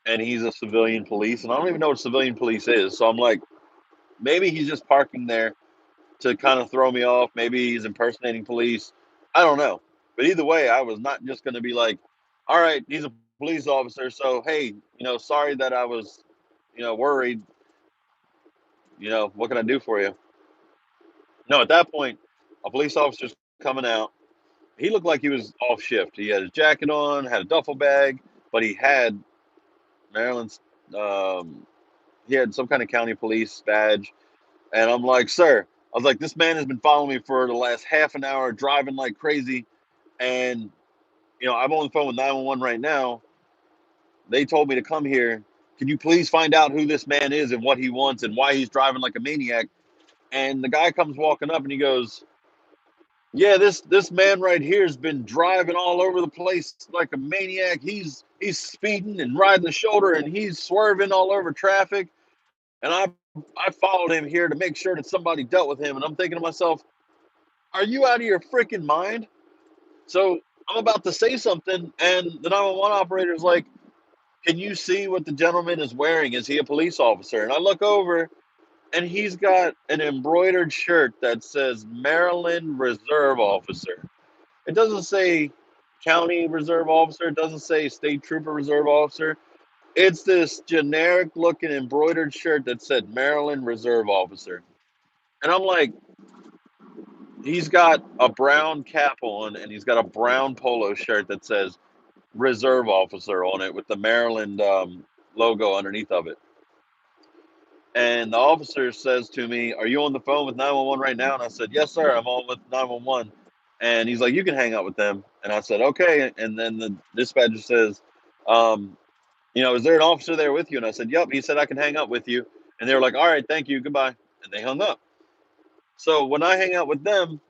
Speaker 1: and he's a civilian police. And I don't even know what civilian police is. So I'm like, maybe he's just parking there to kind of throw me off. Maybe he's impersonating police. I don't know. But either way, I was not just going to be like, all right, he's a police officer. So, hey, sorry that I was, worried. What can I do for you? No, at that point, a police officer's coming out. He looked like he was off shift. He had his jacket on, had a duffel bag, but he had Maryland's, he had some kind of county police badge. And I'm like, sir, was like, this man has been following me for the last half an hour, driving like crazy. And, I'm on the phone with 911 right now. They told me to come here. Can you please find out who this man is and what he wants and why he's driving like a maniac? And the guy comes walking up and he goes, yeah, this man right here has been driving all over the place like a maniac. He's speeding and riding the shoulder and he's swerving all over traffic. And I followed him here to make sure that somebody dealt with him. And I'm thinking to myself, are you out of your freaking mind? So I'm about to say something, and the 911 operator is like, can you see what the gentleman is wearing? Is he a police officer? And I look over, and he's got an embroidered shirt that says Maryland Reserve Officer. It doesn't say County Reserve Officer. It doesn't say State Trooper Reserve Officer. It's this generic looking embroidered shirt that said Maryland Reserve Officer. And I'm like, he's got a brown cap on and he's got a brown polo shirt that says Reserve Officer on it with the Maryland logo underneath of it. And the officer says to me, are you on the phone with 911 right now? And I said, yes, sir, I'm on with 911. And he's like, you can hang out with them. And I said, okay. And then the dispatcher says, um, is there an officer there with you? And I said, yep. He said, I can hang up with you. And they were like, all right, thank you. Goodbye. And they hung up. So when I hang out with them,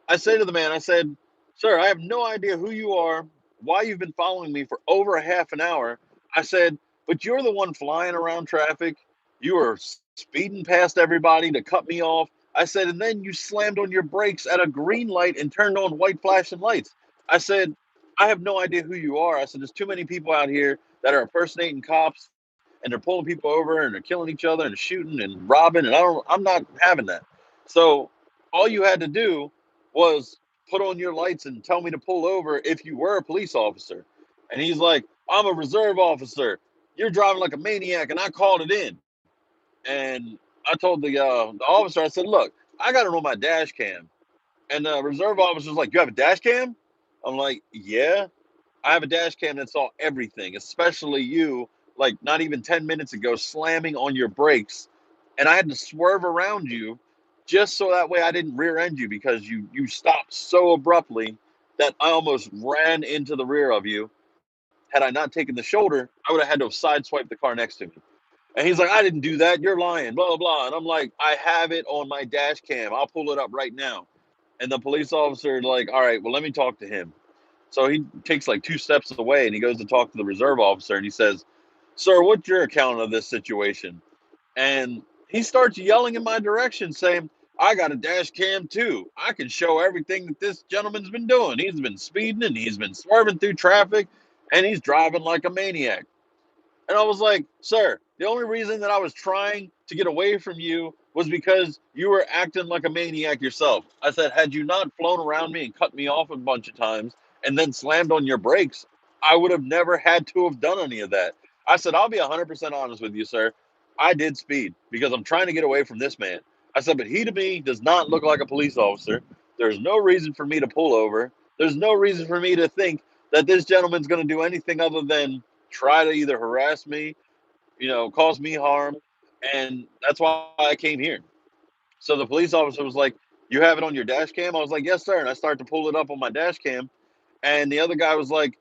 Speaker 1: I say to the man, I said, sir, I have no idea who you are, why you've been following me for over a half an hour. I said, but you're the one flying around traffic. You were speeding past everybody to cut me off. I said, and then you slammed on your brakes at a green light and turned on white flashing lights. I said, I have no idea who you are. I said, there's too many people out here that are impersonating cops and they're pulling people over and they're killing each other and shooting and robbing. And I'm not having that. So all you had to do was put on your lights and tell me to pull over if you were a police officer. And he's like, I'm a reserve officer. You're driving like a maniac, and I called it in. And I told the officer, I said, look, I got it on my dash cam. And the reserve officer's like, you have a dash cam? I'm like, yeah. I have a dash cam that saw everything, especially you, like not even 10 minutes ago, slamming on your brakes. And I had to swerve around you just so that way I didn't rear end you because you stopped so abruptly that I almost ran into the rear of you. Had I not taken the shoulder, I would have had to have sideswiped the car next to me. And he's like, I didn't do that. You're lying, blah, blah, blah. And I'm like, I have it on my dash cam. I'll pull it up right now. And the police officer, like, all right, well, let me talk to him. So he takes like 2 steps away and he goes to talk to the reserve officer and he says, sir, what's your account of this situation? And he starts yelling in my direction saying, I got a dash cam too. I can show everything that this gentleman's been doing. He's been speeding and he's been swerving through traffic and he's driving like a maniac. And I was like, sir, the only reason that I was trying to get away from you was because you were acting like a maniac yourself. I said, had you not flown around me and cut me off a bunch of times and then slammed on your brakes, I would have never had to have done any of that. I said, I'll be 100% honest with you, sir. I did speed because I'm trying to get away from this man. I said, but he to me does not look like a police officer. There's no reason for me to pull over. There's no reason for me to think that this gentleman's going to do anything other than try to either harass me, cause me harm, and that's why I came here. So the police officer was like, "You have it on your dash cam?" I was like, "Yes, sir." And I started to pull it up on my dash cam, and the other guy was like,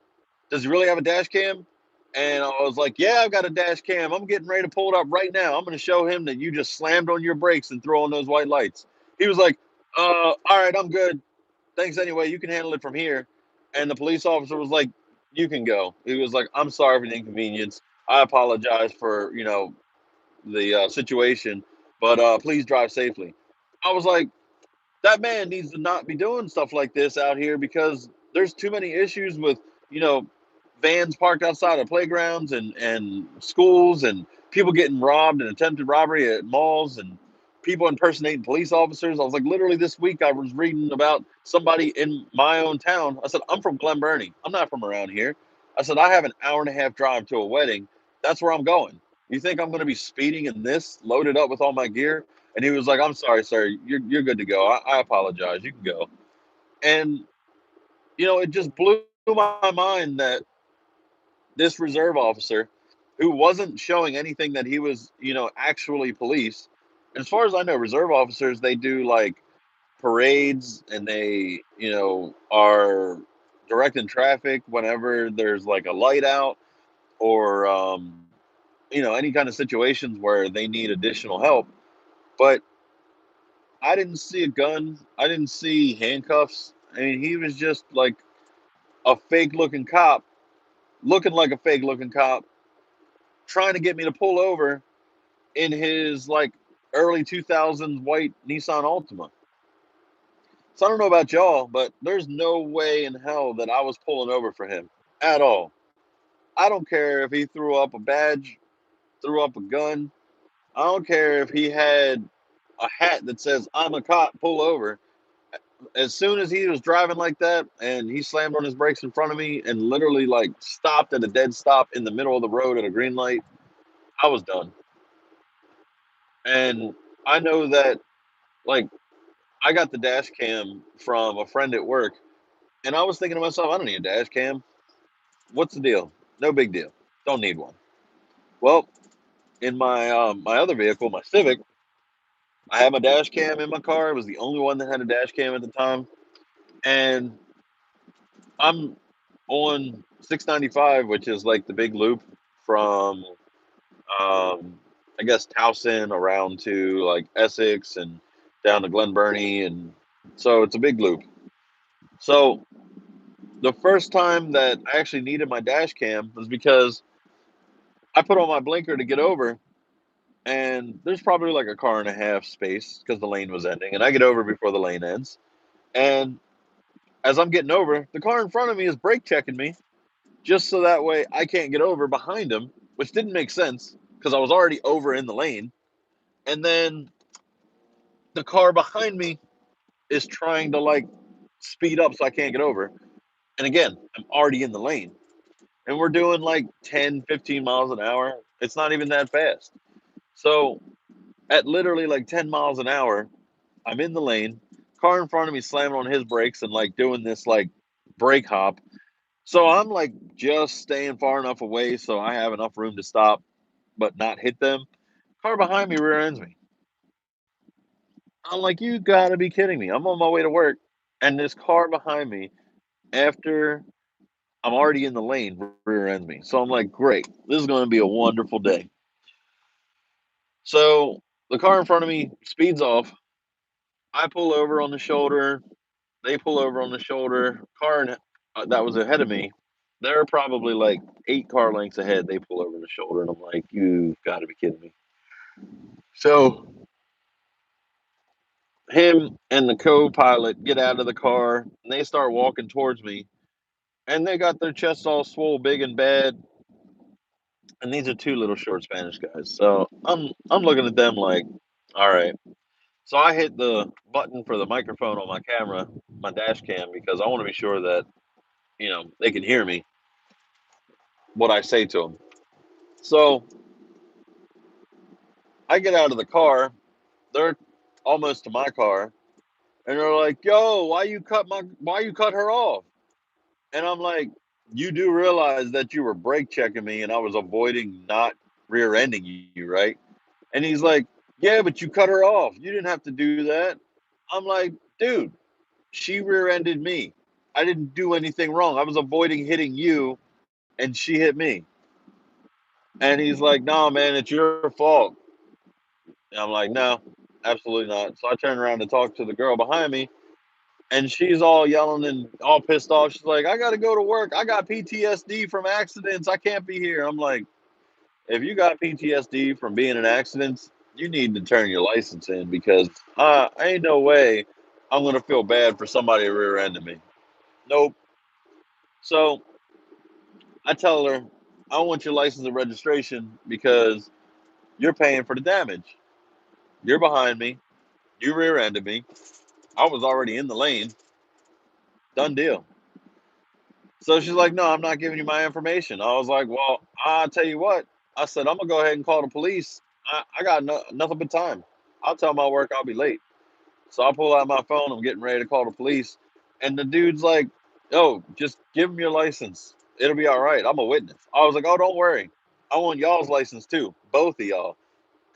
Speaker 1: "Does he really have a dash cam?" And I was like, "Yeah, I've got a dash cam. I'm getting ready to pull it up right now. I'm going to show him that you just slammed on your brakes and threw on those white lights." He was like, All right, I'm good. Thanks anyway. You can handle it from here." And the police officer was like, "You can go." He was like, "I'm sorry for the inconvenience. I apologize for the situation, but please drive safely." I was like, that man needs to not be doing stuff like this out here because there's too many issues with you know vans parked outside of playgrounds and schools and people getting robbed and attempted robbery at malls and people impersonating police officers. I was like, literally this week I was reading about somebody in my own town. I said, I'm from Glen Burnie. I'm not from around here. I said, I have an hour and a half drive to a wedding. That's where I'm going. You think I'm going to be speeding in this loaded up with all my gear? And he was like, I'm sorry, sir. You're good to go. I apologize. You can go. And, it just blew my mind that this reserve officer who wasn't showing anything that he was, actually police, As far as I know, reserve officers, they do like parades and they, are directing traffic whenever there's like a light out or, any kind of situations where they need additional help. But I didn't see a gun. I didn't see handcuffs. I mean, he was just like a fake looking cop, looking like a fake looking cop, trying to get me to pull over in his like early 2000s white Nissan Altima. So I don't know about y'all, but there's no way in hell that I was pulling over for him at all. I don't care if he threw up a badge, threw up a gun. I don't care if he had a hat that says "I'm a cop, pull over." As soon as he was driving like that and he slammed on his brakes in front of me and literally like stopped at a dead stop in the middle of the road at a green light, I was done. And I know that like I got the dash cam from a friend at work, and I was thinking to myself, I don't need a dash cam. What's the deal? No big deal. Don't need one. Well, in my other vehicle, my Civic, I had my dash cam in my car. It was the only one that had a dash cam at the time, and I'm on 695, which is like the big loop from I guess Towson around to like Essex and down to Glen Burnie, and so it's a big loop. So the first time that I actually needed my dash cam was because I put on my blinker to get over, and there's probably like a car and a half space because the lane was ending, and I get over before the lane ends. And as I'm getting over, the car in front of me is brake checking me just so that way I can't get over behind him, which didn't make sense because I was already over in the lane. And then the car behind me is trying to like speed up so I can't get over. And again, I'm already in the lane. And we're doing like 10, 15 miles an hour. It's not even that fast. So at literally like 10 miles an hour, I'm in the lane. Car in front of me slamming on his brakes and like doing this like brake hop. So I'm like just staying far enough away so I have enough room to stop but not hit them. Car behind me rear ends me. I'm like, you gotta be kidding me. I'm on my way to work, and this car behind me, after I'm already in the lane, rear ends me. So I'm like, great, this is gonna be a wonderful day. So the car in front of me speeds off. I pull over on the shoulder. They pull over on the shoulder. That was ahead of me, they're probably like 8 car lengths ahead. They pull over the shoulder, and I'm like, you've got to be kidding me. So him and the co-pilot get out of the car and they start walking towards me, and they got their chests all swole big and bad, and these are two little short Spanish guys. So I'm looking at them like, all right. So I hit the button for the microphone on my camera, my dash cam, because I want to be sure that they can hear me what I say to them. So I get out of the car, they're almost to my car, and they're like, yo, why you cut her off? And I'm like, you do realize that you were brake checking me and I was avoiding not rear ending you, right? And he's like, yeah, but you cut her off. You didn't have to do that. I'm like, dude, she rear ended me. I didn't do anything wrong. I was avoiding hitting you and she hit me. And he's like, no, man, it's your fault. And I'm like, no, absolutely not. So I turn around to talk to the girl behind me, and she's all yelling and all pissed off. She's like, I got to go to work. I got PTSD from accidents. I can't be here. I'm like, if you got PTSD from being in accidents, you need to turn your license in because ain't no way I'm going to feel bad for somebody rear ending me. Nope. So I tell her, I want your license and registration because you're paying for the damage. You're behind me. You rear ended me. I was already in the lane. Done deal. So she's like, no, I'm not giving you my information. I was like, well, I'll tell you what. I said, I'm going to go ahead and call the police. I got nothing but time. I'll tell my work I'll be late. So I pull out my phone. I'm getting ready to call the police. And the dude's like, oh, just give him your license. It'll be all right. I'm a witness. I was like, oh, don't worry. I want y'all's license too. Both of y'all.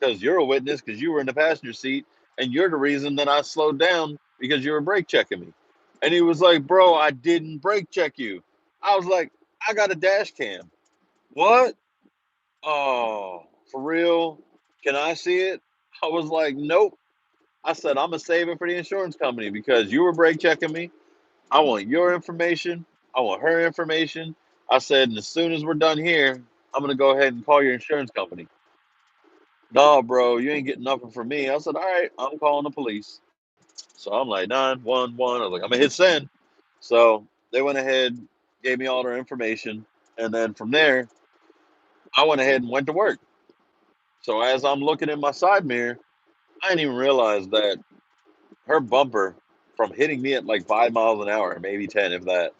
Speaker 1: because you're a witness because you were in the passenger seat and you're the reason that I slowed down because you were brake checking me. And he was like, bro, I didn't brake check you. I was like, I got a dash cam. What? Oh, for real? Can I see it? I was like, nope. I said, I'm going to save it for the insurance company because you were brake checking me. I want your information. I want her information. I said, and as soon as we're done here, I'm going to go ahead and call your insurance company. No, bro, you ain't getting nothing from me. I said, all right, I'm calling the police. So I'm like, 911. I was like, I'm going to hit send. So they went ahead, gave me all their information. And then from there, I went ahead and went to work. So as I'm looking in my side mirror, I didn't even realize that her bumper from hitting me at like 5 miles an hour, maybe 10, if that,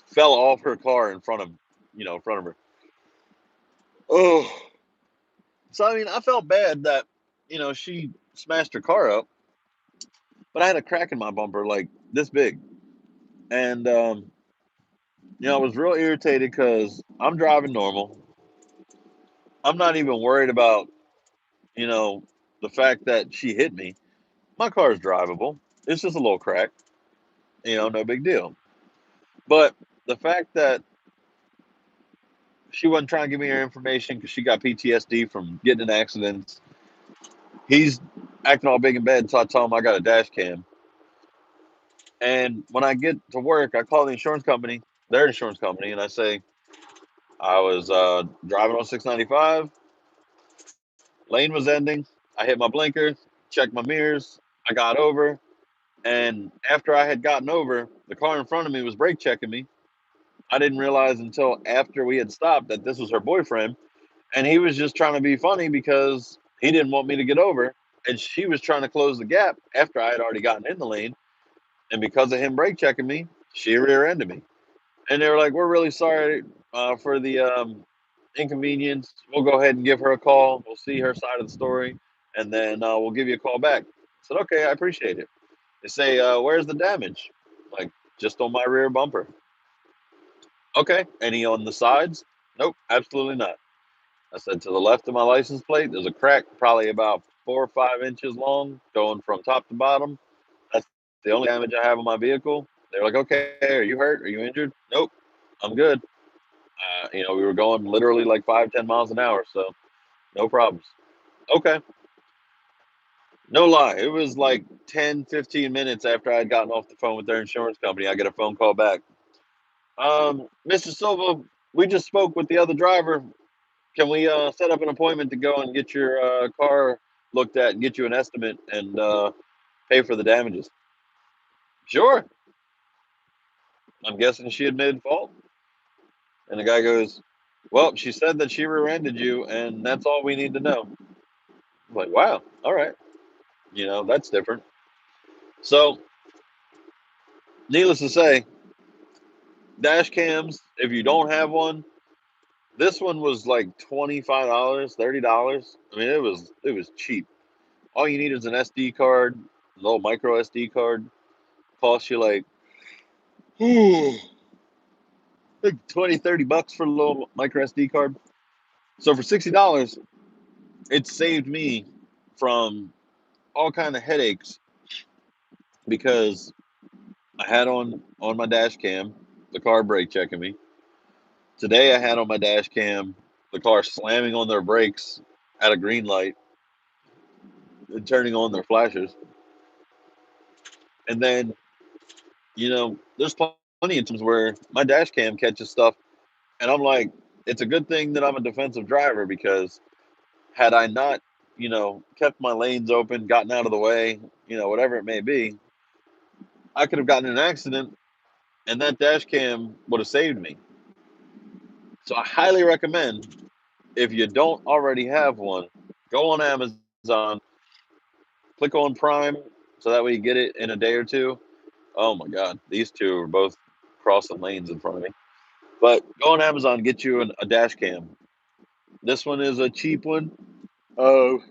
Speaker 1: fell off her car in front of, in front of her. Oh, so I mean, I felt bad that, she smashed her car up, but I had a crack in my bumper like this big. And, I was real irritated because I'm driving normal. I'm not even worried about, you know, the fact that she hit me. My car is drivable. It's just a little crack, no big deal. But the fact that she wasn't trying to give me her information because she got PTSD from getting in accidents, he's acting all big in bed. So I tell him I got a dash cam. And when I get to work, I call the insurance company, their insurance company, and I say, I was driving on 695, lane was ending. I hit my blinker, checked my mirrors, I got over. And after I had gotten over, the car in front of me was brake checking me. I didn't realize until after we had stopped that this was her boyfriend. And he was just trying to be funny because he didn't want me to get over. And she was trying to close the gap after I had already gotten in the lane. And because of him brake checking me, she rear ended me. And they were like, "We're really sorry for the inconvenience. We'll go ahead and give her a call. We'll see her side of the story, and then we'll give you a call back." I said, "Okay, I appreciate it." They say, "Where's the damage?" Like, just on my rear bumper. Okay. Any on the sides? Nope, absolutely not. I said, to the left of my license plate, there's a crack probably about 4 or 5 inches long, going from top to bottom. That's the only damage I have on my vehicle. They're like, "Okay, are you hurt? Are you injured?" Nope, I'm good. We were going literally like 5, 10 miles an hour, so no problems. Okay. No lie. It was like 10, 15 minutes after I had gotten off the phone with their insurance company. I get a phone call back. Mr. Silva, we just spoke with the other driver. Can we set up an appointment to go and get your car looked at and get you an estimate and pay for the damages? Sure. I'm guessing she admitted fault. And the guy goes, "Well, she said that she rear-ended you, and that's all we need to know." I'm like, wow, all right. That's different. So, needless to say, dash cams, if you don't have one, this one was like $25, $30. I mean, it was cheap. All you need is an SD card, a little micro SD card. Costs you like, like 20, $30 for a little micro SD card. So for $60, it saved me from all kind of headaches because I had on my dash cam the car brake checking me. Today I had on my dash cam the car slamming on their brakes at a green light and turning on their flashers. And then, there's plenty of times where my dash cam catches stuff and I'm like, it's a good thing that I'm a defensive driver because had I not, kept my lanes open, gotten out of the way, whatever it may be, I could have gotten in an accident and that dash cam would have saved me. So I highly recommend, if you don't already have one, go on Amazon, click on Prime, so that way you get it in a day or two. Oh my God, these two are both crossing lanes in front of me. But go on Amazon, get you a dash cam. This one is a cheap one. Oh,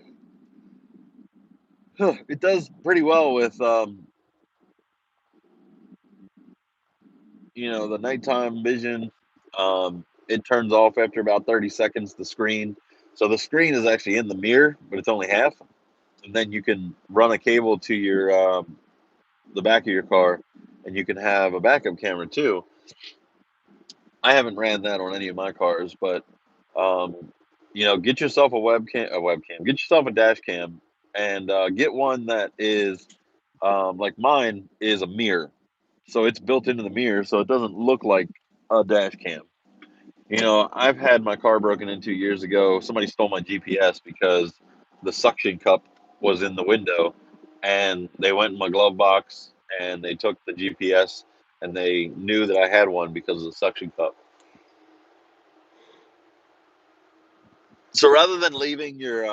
Speaker 1: it does pretty well with the nighttime vision. It turns off after about 30 seconds, the screen. So the screen is actually in the mirror, but it's only half. And then you can run a cable to your the back of your car, and you can have a backup camera too. I haven't ran that on any of my cars, but um, get yourself get yourself a dash cam, and get one that is like mine is a mirror, so it's built into the mirror, so it doesn't look like a dash cam. I've had my car broken into years ago. Somebody stole my GPS because the suction cup was in the window, and they went in my glove box and they took the GPS, and they knew that I had one because of the suction cup. So rather than leaving your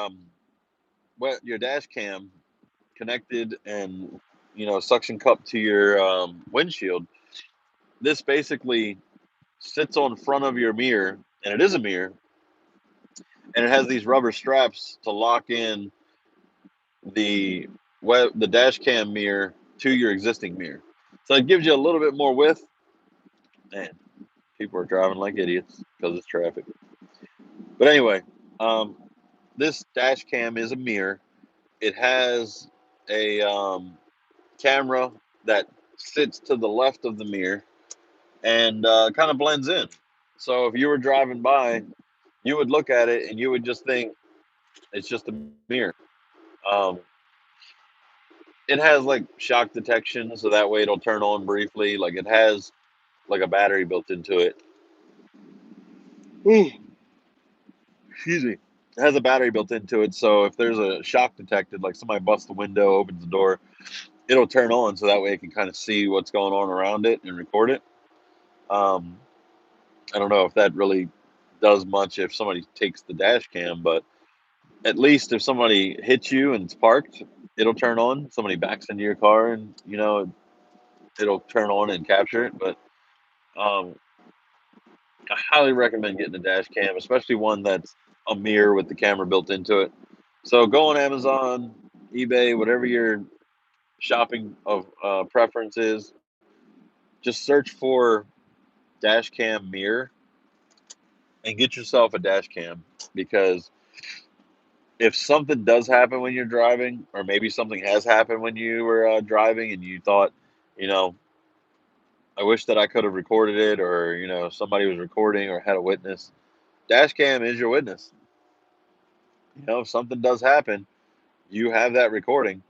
Speaker 1: dash cam connected and suction cup to your windshield, this basically sits on front of your mirror, and it is a mirror, and it has these rubber straps to lock in the the dash cam mirror to your existing mirror. So it gives you a little bit more width. Man, people are driving like idiots because it's traffic. But anyway, um, this dash cam is a mirror. It has a camera that sits to the left of the mirror and kind of blends in. So if you were driving by, you would look at it and you would just think it's just a mirror. Um, it has like shock detection, so that way it'll turn on briefly. Like it has like a battery built into it. Ooh, excuse me. It has a battery built into it, so if there's a shock detected, like somebody busts the window, opens the door, it'll turn on, so that way it can kind of see what's going on around it and record it. Um, I don't know if that really does much if somebody takes the dash cam, but at least if somebody hits you and it's parked, it'll turn on. Somebody backs into your car and it'll turn on and capture it. But um, I highly recommend getting a dash cam, especially one that's a mirror with the camera built into it. So go on Amazon, eBay, whatever your shopping of preference is. Just search for dash cam mirror and get yourself a dash cam, because if something does happen when you're driving, or maybe something has happened when you were driving and you thought, you know, I wish that I could have recorded it, or somebody was recording or had a witness. Dash cam is your witness. If something does happen, you have that recording.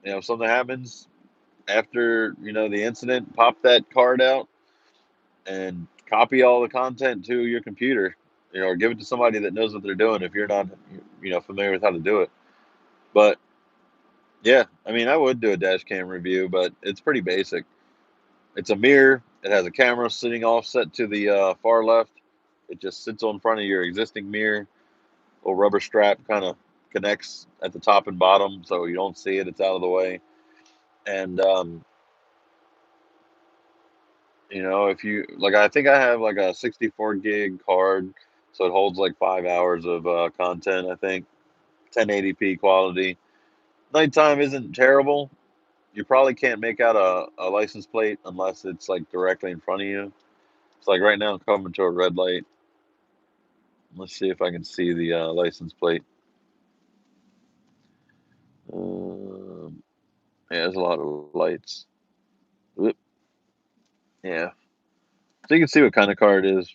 Speaker 1: If something happens after the incident, pop that card out and copy all the content to your computer, or give it to somebody that knows what they're doing if you're not familiar with how to do it. But yeah, I mean, I would do a dash cam review, but it's pretty basic. It's a mirror. It has a camera sitting offset to the far left. It just sits on front of your existing mirror. Little rubber strap kind of connects at the top and bottom, so you don't see it. It's out of the way. And if you like, I think I have like a 64 gig card, so it holds like 5 hours of content. I think 1080p quality. Nighttime isn't terrible. You probably can't make out a license plate unless it's like directly in front of you. It's like right now I'm coming to a red light. Let's see if I can see the license plate. Um, yeah, there's a lot of lights. Whoop. Yeah, so you can see what kind of car it is.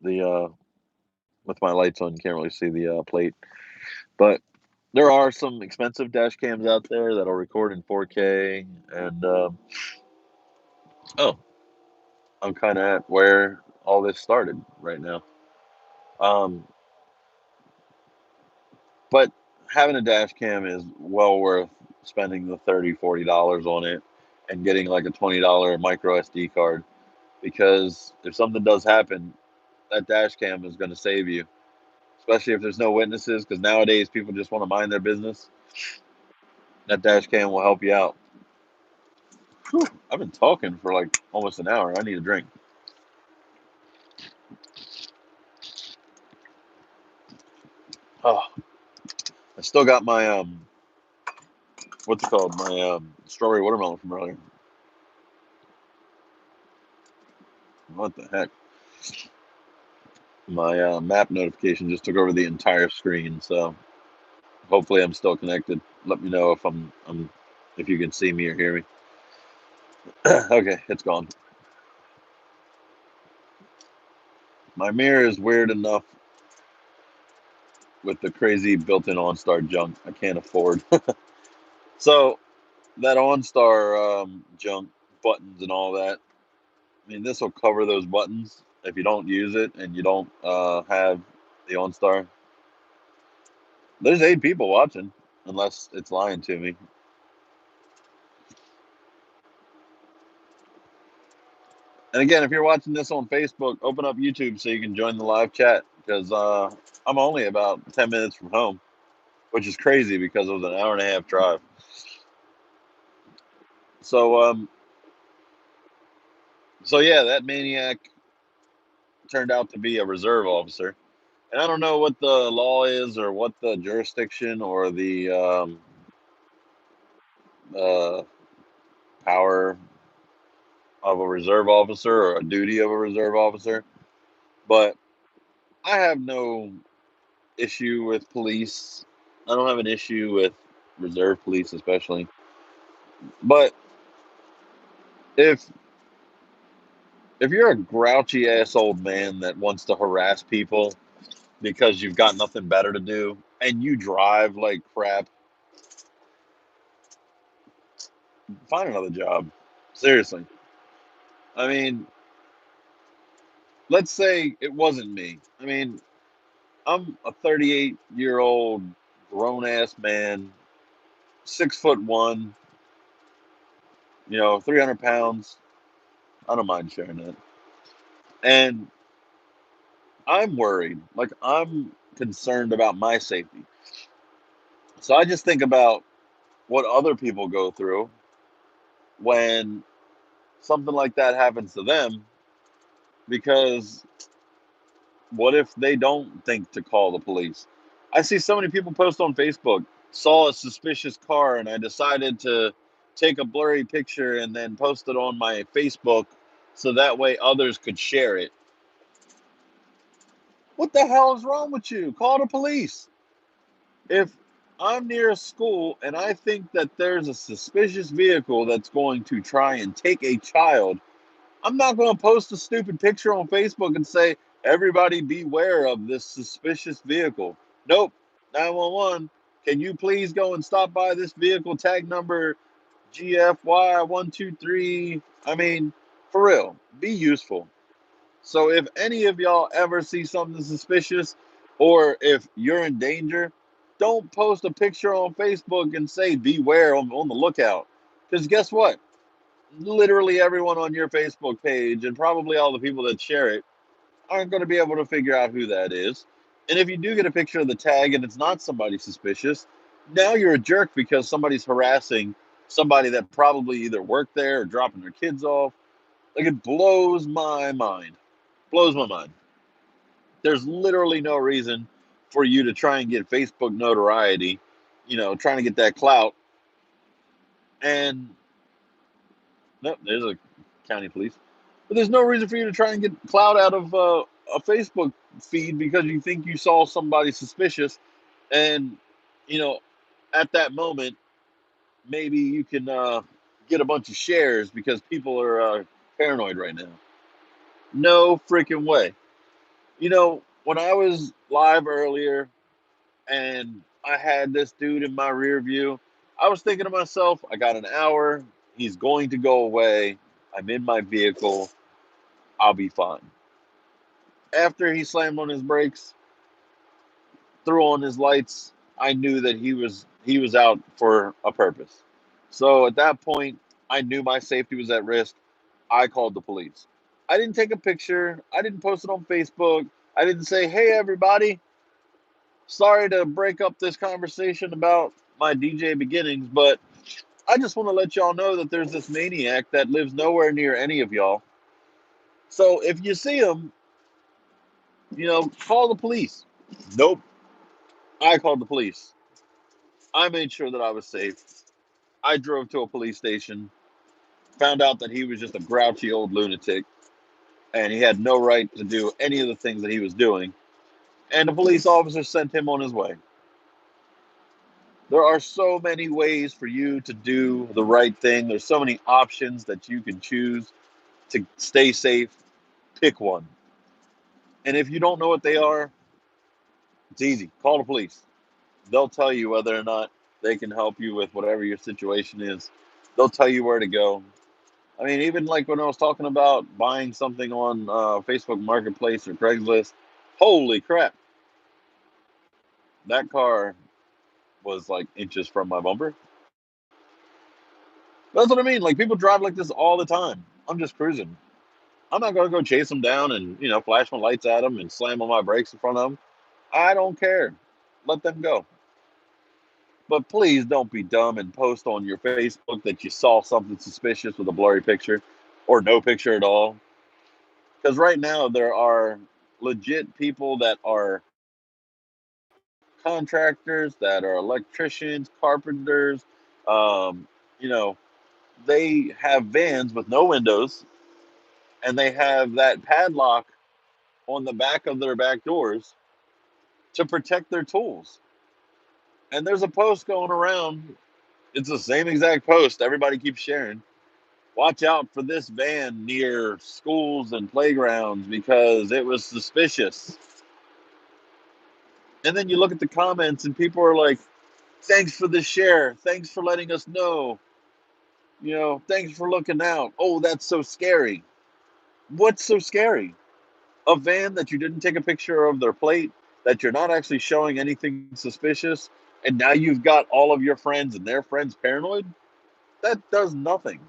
Speaker 1: The with my lights on, you can't really see the plate, but there are some expensive dash cams out there that'll record in 4K. And oh, I'm kind of at where all this started right now. Um, But having a dash cam is well worth spending the $30-$40 on it and getting like a $20 micro SD card, because if something does happen, that dash cam is going to save you, especially if there's no witnesses, because nowadays people just want to mind their business. That dash cam will help you out. Whew, I've been talking for like almost an hour. I need a drink. Oh, I still got my what's it called? My strawberry watermelon from earlier. What the heck? My map notification just took over the entire screen, so hopefully I'm still connected. Let me know if if you can see me or hear me. Okay, it's gone. My mirror is weird enough with the crazy built-in OnStar junk I can't afford. So that OnStar junk buttons and all that. I mean, this will cover those buttons if you don't use it and you don't have the OnStar. There's 8 people watching, unless it's lying to me. And again, if you're watching this on Facebook, open up YouTube so you can join the live chat because I'm only about 10 minutes from home, which is crazy because it was an hour and a half drive. So, yeah, that Maniac turned out to be a reserve officer. And I don't know what the law is or what the jurisdiction or the uh, power of a reserve officer or a duty of a reserve officer, but I have no issue with police. I don't have an issue with reserve police, especially. But if you're a grouchy ass old man that wants to harass people because you've got nothing better to do and you drive like crap, find another job. Seriously. I mean, let's say it wasn't me. I mean, I'm a 38-year-old grown ass man, 6'1", 300 pounds. I don't mind sharing that. And I'm worried. Like, I'm concerned about my safety. So I just think about what other people go through when something like that happens to them, because what if they don't think to call the police? I see so many people post on Facebook, saw a suspicious car and I decided to take a blurry picture and then post it on my Facebook so that way others could share it. What the hell is wrong with you? Call the police. If I'm near a school and I think that there's a suspicious vehicle that's going to try and take a child, I'm not going to post a stupid picture on Facebook and say, everybody beware of this suspicious vehicle. Nope. 911, can you please go and stop by this vehicle, tag number GFY123? I mean, for real, be useful. So if any of y'all ever see something suspicious or if you're in danger, don't post a picture on Facebook and say beware, on the lookout. Because guess what? Literally everyone on your Facebook page and probably all the people that share it aren't going to be able to figure out who that is. And if you do get a picture of the tag and it's not somebody suspicious, now you're a jerk because somebody's harassing somebody that probably either worked there or dropping their kids off. Like, it blows my mind. Blows my mind. There's literally no reason for you to try and get Facebook notoriety, trying to get that clout. And no, there's a county police. But there's no reason for you to try and get clout out of a Facebook feed because you think you saw somebody suspicious. And, you know, at that moment, maybe you can get a bunch of shares because people are paranoid right now. No freaking way. When I was live earlier and I had this dude in my rear view, I was thinking to myself, I got an hour. He's going to go away. I'm in my vehicle. I'll be fine. After he slammed on his brakes, threw on his lights, I knew that he was out for a purpose. So at that point, I knew my safety was at risk. I called the police. I didn't take a picture. I didn't post it on Facebook. I didn't say, "Hey everybody, sorry to break up this conversation about my DJ beginnings, but I just want to let y'all know that there's this maniac that lives nowhere near any of y'all. So if you see him, call the police." Nope. I called the police. I made sure that I was safe. I drove to a police station, found out that he was just a grouchy old lunatic, and he had no right to do any of the things that he was doing. And the police officer sent him on his way. There are so many ways for you to do the right thing. There's so many options that you can choose to stay safe. Pick one. And if you don't know what they are, it's easy. Call the police. They'll tell you whether or not they can help you with whatever your situation is. They'll tell you where to go. I mean, even like when I was talking about buying something on Facebook Marketplace or Craigslist, holy crap, that car was like inches from my bumper. That's what I mean. Like people drive like this all the time. I'm just cruising. I'm not gonna go chase them down and flash my lights at them and slam on my brakes in front of them. I don't care. Let them go. But please don't be dumb and post on your Facebook that you saw something suspicious with a blurry picture or no picture at all. Because right now there are legit people that are contractors, that are electricians, carpenters. Um, you know, they have vans with no windows and they have that padlock on the back of their back doors to protect their tools. And there's a post going around. It's the same exact post everybody keeps sharing. Watch out for this van near schools and playgrounds because it was suspicious. And then you look at the comments and people are like, thanks for the share. Thanks for letting us know. Thanks for looking out. Oh, that's so scary. What's so scary? A van that you didn't take a picture of their plate, that you're not actually showing anything suspicious, and now you've got all of your friends and their friends paranoid? That does nothing.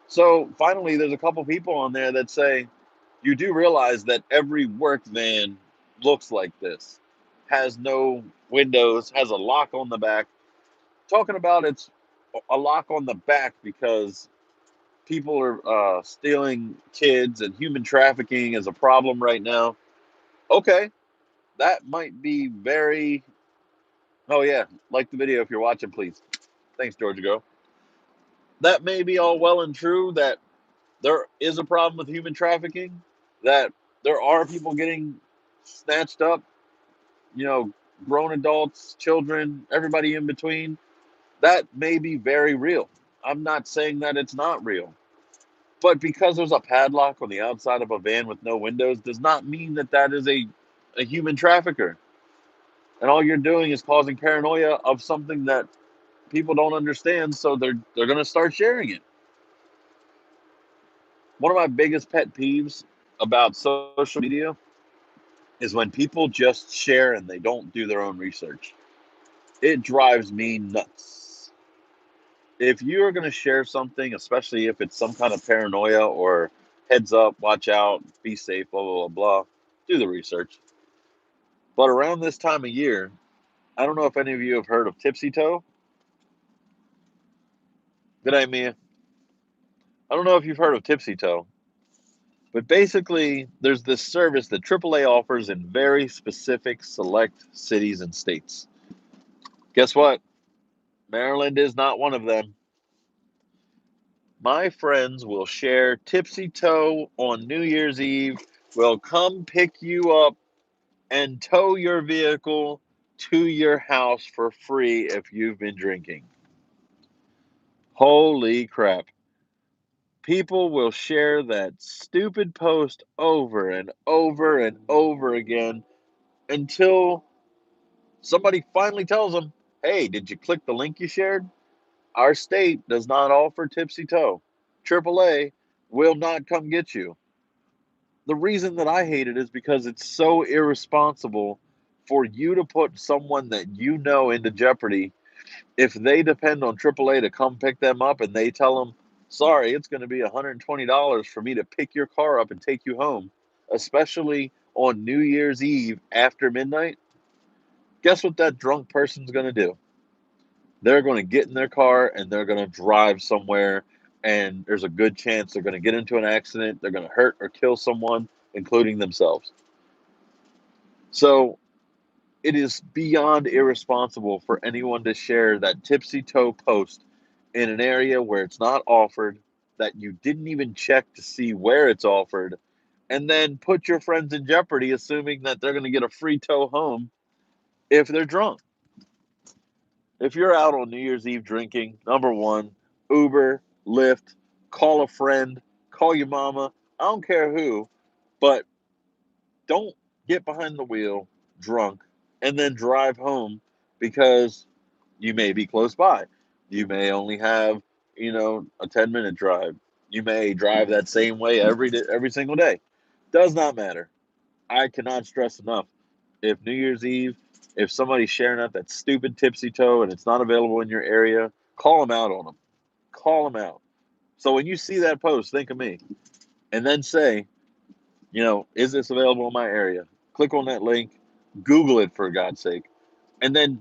Speaker 1: So finally, there's a couple people on there that say, you do realize that every work van looks like this, has no windows, has a lock on the back. Talking about it's a lock on the back because people are stealing kids and human trafficking is a problem right now. Okay, that might be very. Oh yeah, like the video if you're watching, please. Thanks, Georgia. Go. That may be all well and true that there is a problem with human trafficking, that there are people getting snatched up, you know, grown adults, children, everybody in between. That may be very real. I'm not saying that it's not real. But because there's a padlock on the outside of a van with no windows does not mean that that is a human trafficker. And all you're doing is causing paranoia of something that people don't understand, so they're going to start sharing it. One of my biggest pet peeves about social media is when people just share and they don't do their own research. It drives me nuts. If you are going to share something, especially if it's some kind of paranoia or heads up, watch out, be safe, blah, blah, blah, blah, do the research. But around this time of year, I don't know if any of you have heard of Tipsy Toe. Good day, Mia. I don't know if you've heard of Tipsy Toe, but basically, there's this service that AAA offers in very specific select cities and states. Guess what? Maryland is not one of them. My friends will share Tipsy Toe on New Year's Eve, will come pick you up and tow your vehicle to your house for free if you've been drinking. Holy crap. People will share that stupid post over and over and over again until somebody finally tells them, hey, did you click the link you shared? Our state does not offer Tipsy Toe. AAA will not come get you. The reason that I hate it is because it's so irresponsible for you to put someone that you know into jeopardy if they depend on AAA to come pick them up and they tell them, sorry, it's going to be $120 for me to pick your car up and take you home, especially on New Year's Eve after midnight. Guess what that drunk person's going to do? They're going to get in their car and they're going to drive somewhere, and there's a good chance they're going to get into an accident. They're going to hurt or kill someone, including themselves. So it is beyond irresponsible for anyone to share that Tipsy Toe post in an area where it's not offered, that you didn't even check to see where it's offered, and then put your friends in jeopardy, assuming that they're going to get a free tow home if they're drunk. If you're out on New Year's Eve drinking, number one, Uber, Lyft, call a friend, call your mama, I don't care who, but don't get behind the wheel drunk and then drive home because you may be close by. You may only have, a 10-minute drive. You may drive that same way every single day. Does not matter. I cannot stress enough. If New Year's Eve, if somebody's sharing out that stupid tipsy toe and it's not available in your area, call them out on them. Call them out. So when you see that post, think of me and then say, is this available in my area? Click on that link, Google it for God's sake, and then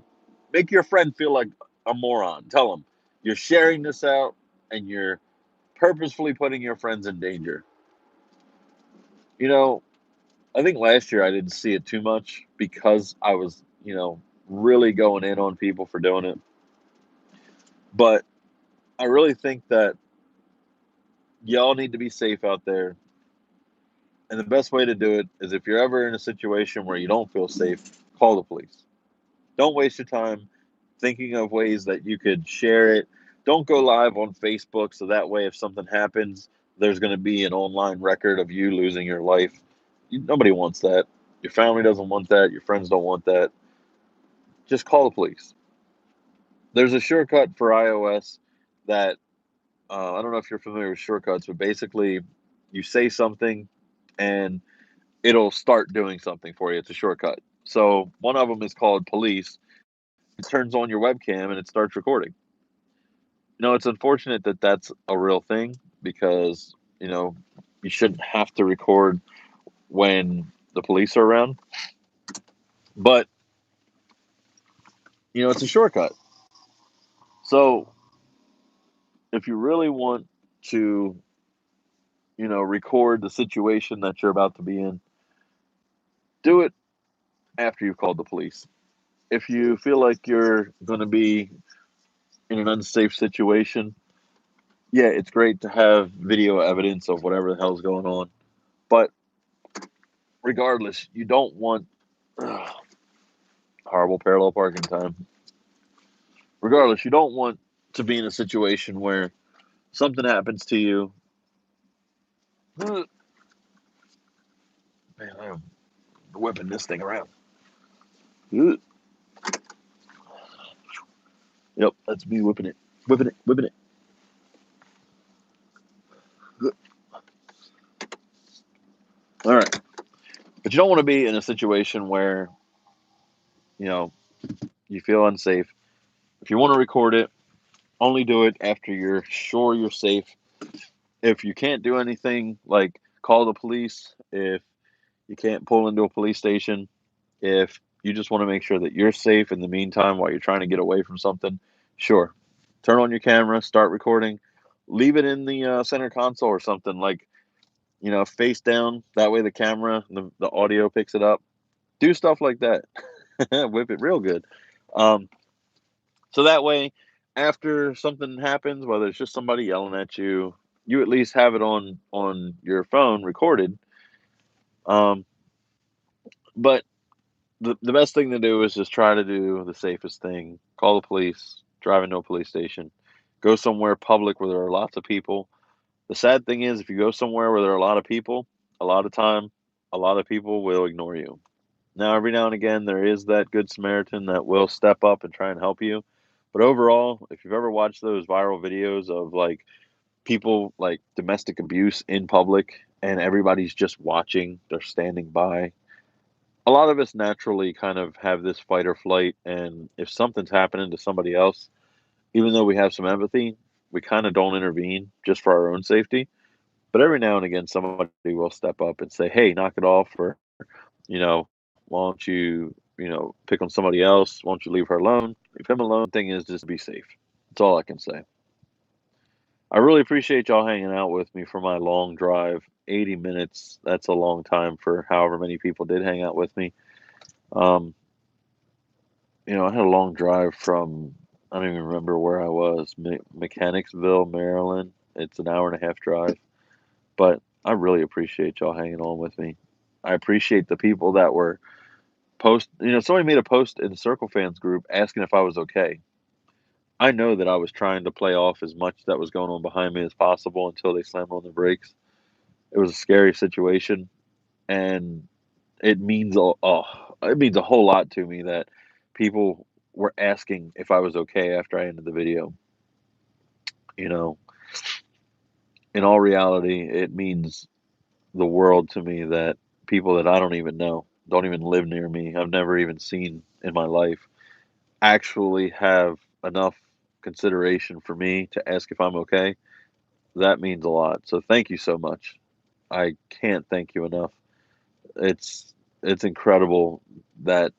Speaker 1: make your friend feel like a moron. Tell them you're sharing this out and you're purposefully putting your friends in danger. You know, I think last year I didn't see it too much because I was, really going in on people for doing it. But I really think that y'all need to be safe out there. And the best way to do it is if you're ever in a situation where you don't feel safe, call the police. Don't waste your time thinking of ways that you could share it. Don't go live on Facebook so that way if something happens, there's going to be an online record of you losing your life. Nobody wants that. Your family doesn't want that. Your friends don't want that. Just call the police. There's a shortcut for iOS that I don't know if you're familiar with shortcuts, but basically you say something and it'll start doing something for you. It's a shortcut. So one of them is called police. It turns on your webcam and it starts recording. It's unfortunate that that's a real thing because, you shouldn't have to record when the police are around. But, it's a shortcut. So if you really want to, record the situation that you're about to be in, do it after you've called the police. If you feel like you're going to be in an unsafe situation, yeah, it's great to have video evidence of whatever the hell's going on. But regardless, you don't want horrible parallel parking time. Regardless, you don't want to be in a situation where something happens to you. Man, I'm whipping this thing around. Yep, that's me whipping it. Whipping it, whipping it. All right. But you don't want to be in a situation where, you know, you feel unsafe. If you want to record it, only do it after you're sure you're safe. If you can't do anything, like call the police. If you can't pull into a police station, if you just want to make sure that you're safe in the meantime while you're trying to get away from something, sure. Turn on your camera, start recording, leave it in the center console or something like, face down. That way the camera, the audio picks it up. Do stuff like that. Whip it real good. Um, so that way, after something happens, whether it's just somebody yelling at you, you at least have it on your phone recorded. Um, but the best thing to do is just try to do the safest thing. Call the police, drive into a police station, go somewhere public where there are lots of people. The sad thing is, if you go somewhere where there are a lot of people, a lot of time, a lot of people will ignore you. Every now and again, there is that good Samaritan that will step up and try and help you. But overall, if you've ever watched those viral videos of like people like domestic abuse in public and everybody's just watching, they're standing by, a lot of us naturally kind of have this fight or flight. And if something's happening to somebody else, even though we have some empathy, we kind of don't intervene just for our own safety. But every now and again, somebody will step up and say, hey, knock it off, or, why don't you, pick on somebody else? Why don't you leave her alone? Leave him alone. Thing is, just be safe. That's all I can say. I really appreciate y'all hanging out with me for my long drive. 80 minutes, that's a long time for however many people did hang out with me. Um, I had a long drive from, I don't even remember where I was, Mechanicsville, Maryland.
Speaker 2: It's an hour and a half drive, but I really appreciate y'all hanging on with me. I appreciate the people that were somebody made a post in the Circle Fans group asking if I was okay. I know that I was trying to play off as much that was going on behind me as possible until they slammed on the brakes. It was a scary situation, and it means it means a whole lot to me that people were asking if I was okay after I ended the video. You know, in all reality, it means the world to me that people that I don't even know, don't even live near me, I've never even seen in my life, actually have enough consideration for me to ask if I'm okay. That means a lot. So thank you so much. I can't thank you enough. It's it's incredible that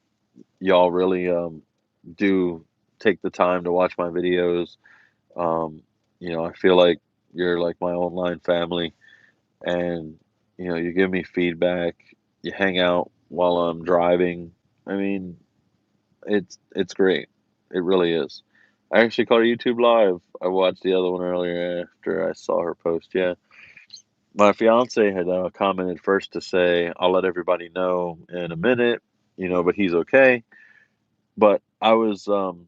Speaker 2: y'all really do take the time to watch my videos. Um, I feel like you're like my online family, and you give me feedback. You hang out while I'm driving. I mean, it's great. It really is. I actually caught a YouTube live. I watched the other one earlier after I saw her post. Yeah, my fiance had commented first to say, "I'll let everybody know in a minute," but he's okay. But I was on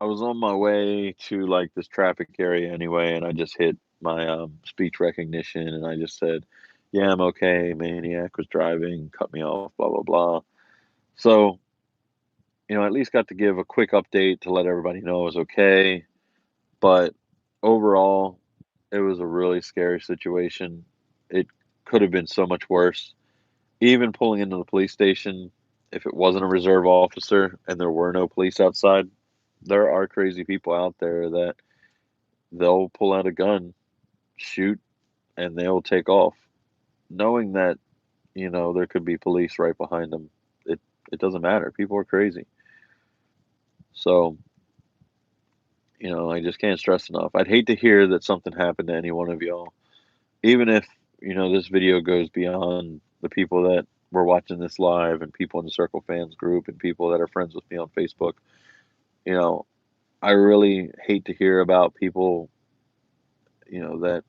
Speaker 2: my way to like this traffic area anyway, and I just hit my speech recognition, and I just said, "Yeah, I'm okay. Maniac was driving, cut me off, blah blah blah." So I at least got to give a quick update to let everybody know I was okay. But overall, it was a really scary situation. It could have been so much worse. Even pulling into the police station, if it wasn't a reserve officer and there were no police outside, there are crazy people out there that they'll pull out a gun, shoot, and they'll take off, knowing that there could be police right behind them. It doesn't matter. People are crazy. So I just can't stress enough. I'd hate to hear that something happened to any one of y'all, even if this video goes beyond the people that were watching this live and people in the Circle Fans group and people that are friends with me on Facebook. You know, I really hate to hear about people that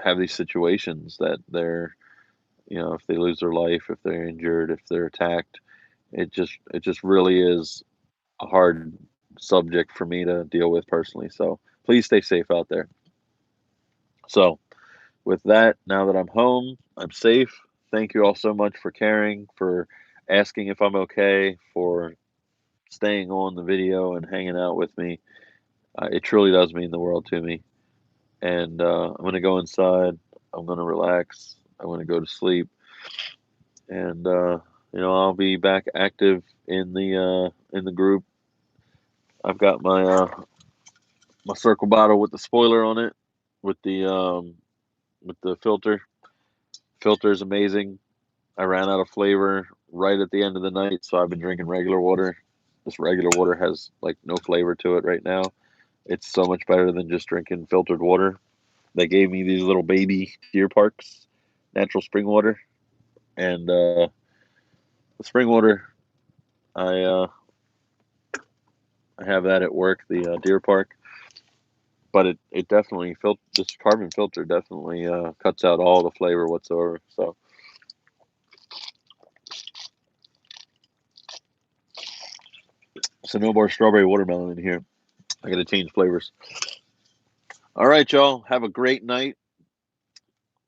Speaker 2: have these situations that they're if they lose their life, if they're injured, if they're attacked. It just really is a hard subject for me to deal with personally. So please stay safe out there. So with that, now that I'm home, I'm safe. Thank you all so much for caring, for asking if I'm okay, for staying on the video and hanging out with me. It truly does mean the world to me. And I'm going to go inside. I'm going to relax. I'm going to go to sleep. And I'll be back active in the group. I've got my circle bottle with the spoiler on it, with the filter. Filter is amazing. I ran out of flavor right at the end of the night, so I've been drinking regular water. This regular water has like no flavor to it right now. It's so much better than just drinking filtered water. They gave me these little baby Deer Parks natural spring water, and the spring water I uh, I have that at work, the Deer Park, but it definitely this carbon filter definitely cuts out all the flavor whatsoever. So no more strawberry watermelon in here. I got to change flavors. All right, y'all. Have a great night.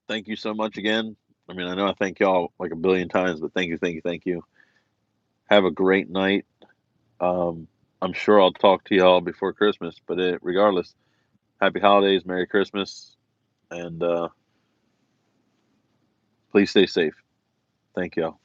Speaker 2: Thank you so much again. I mean, I know I thank y'all like a billion times, but thank you, thank you, thank you. Have a great night. Um, I'm sure I'll talk to y'all before Christmas, but regardless, happy holidays, Merry Christmas, and please stay safe. Thank y'all.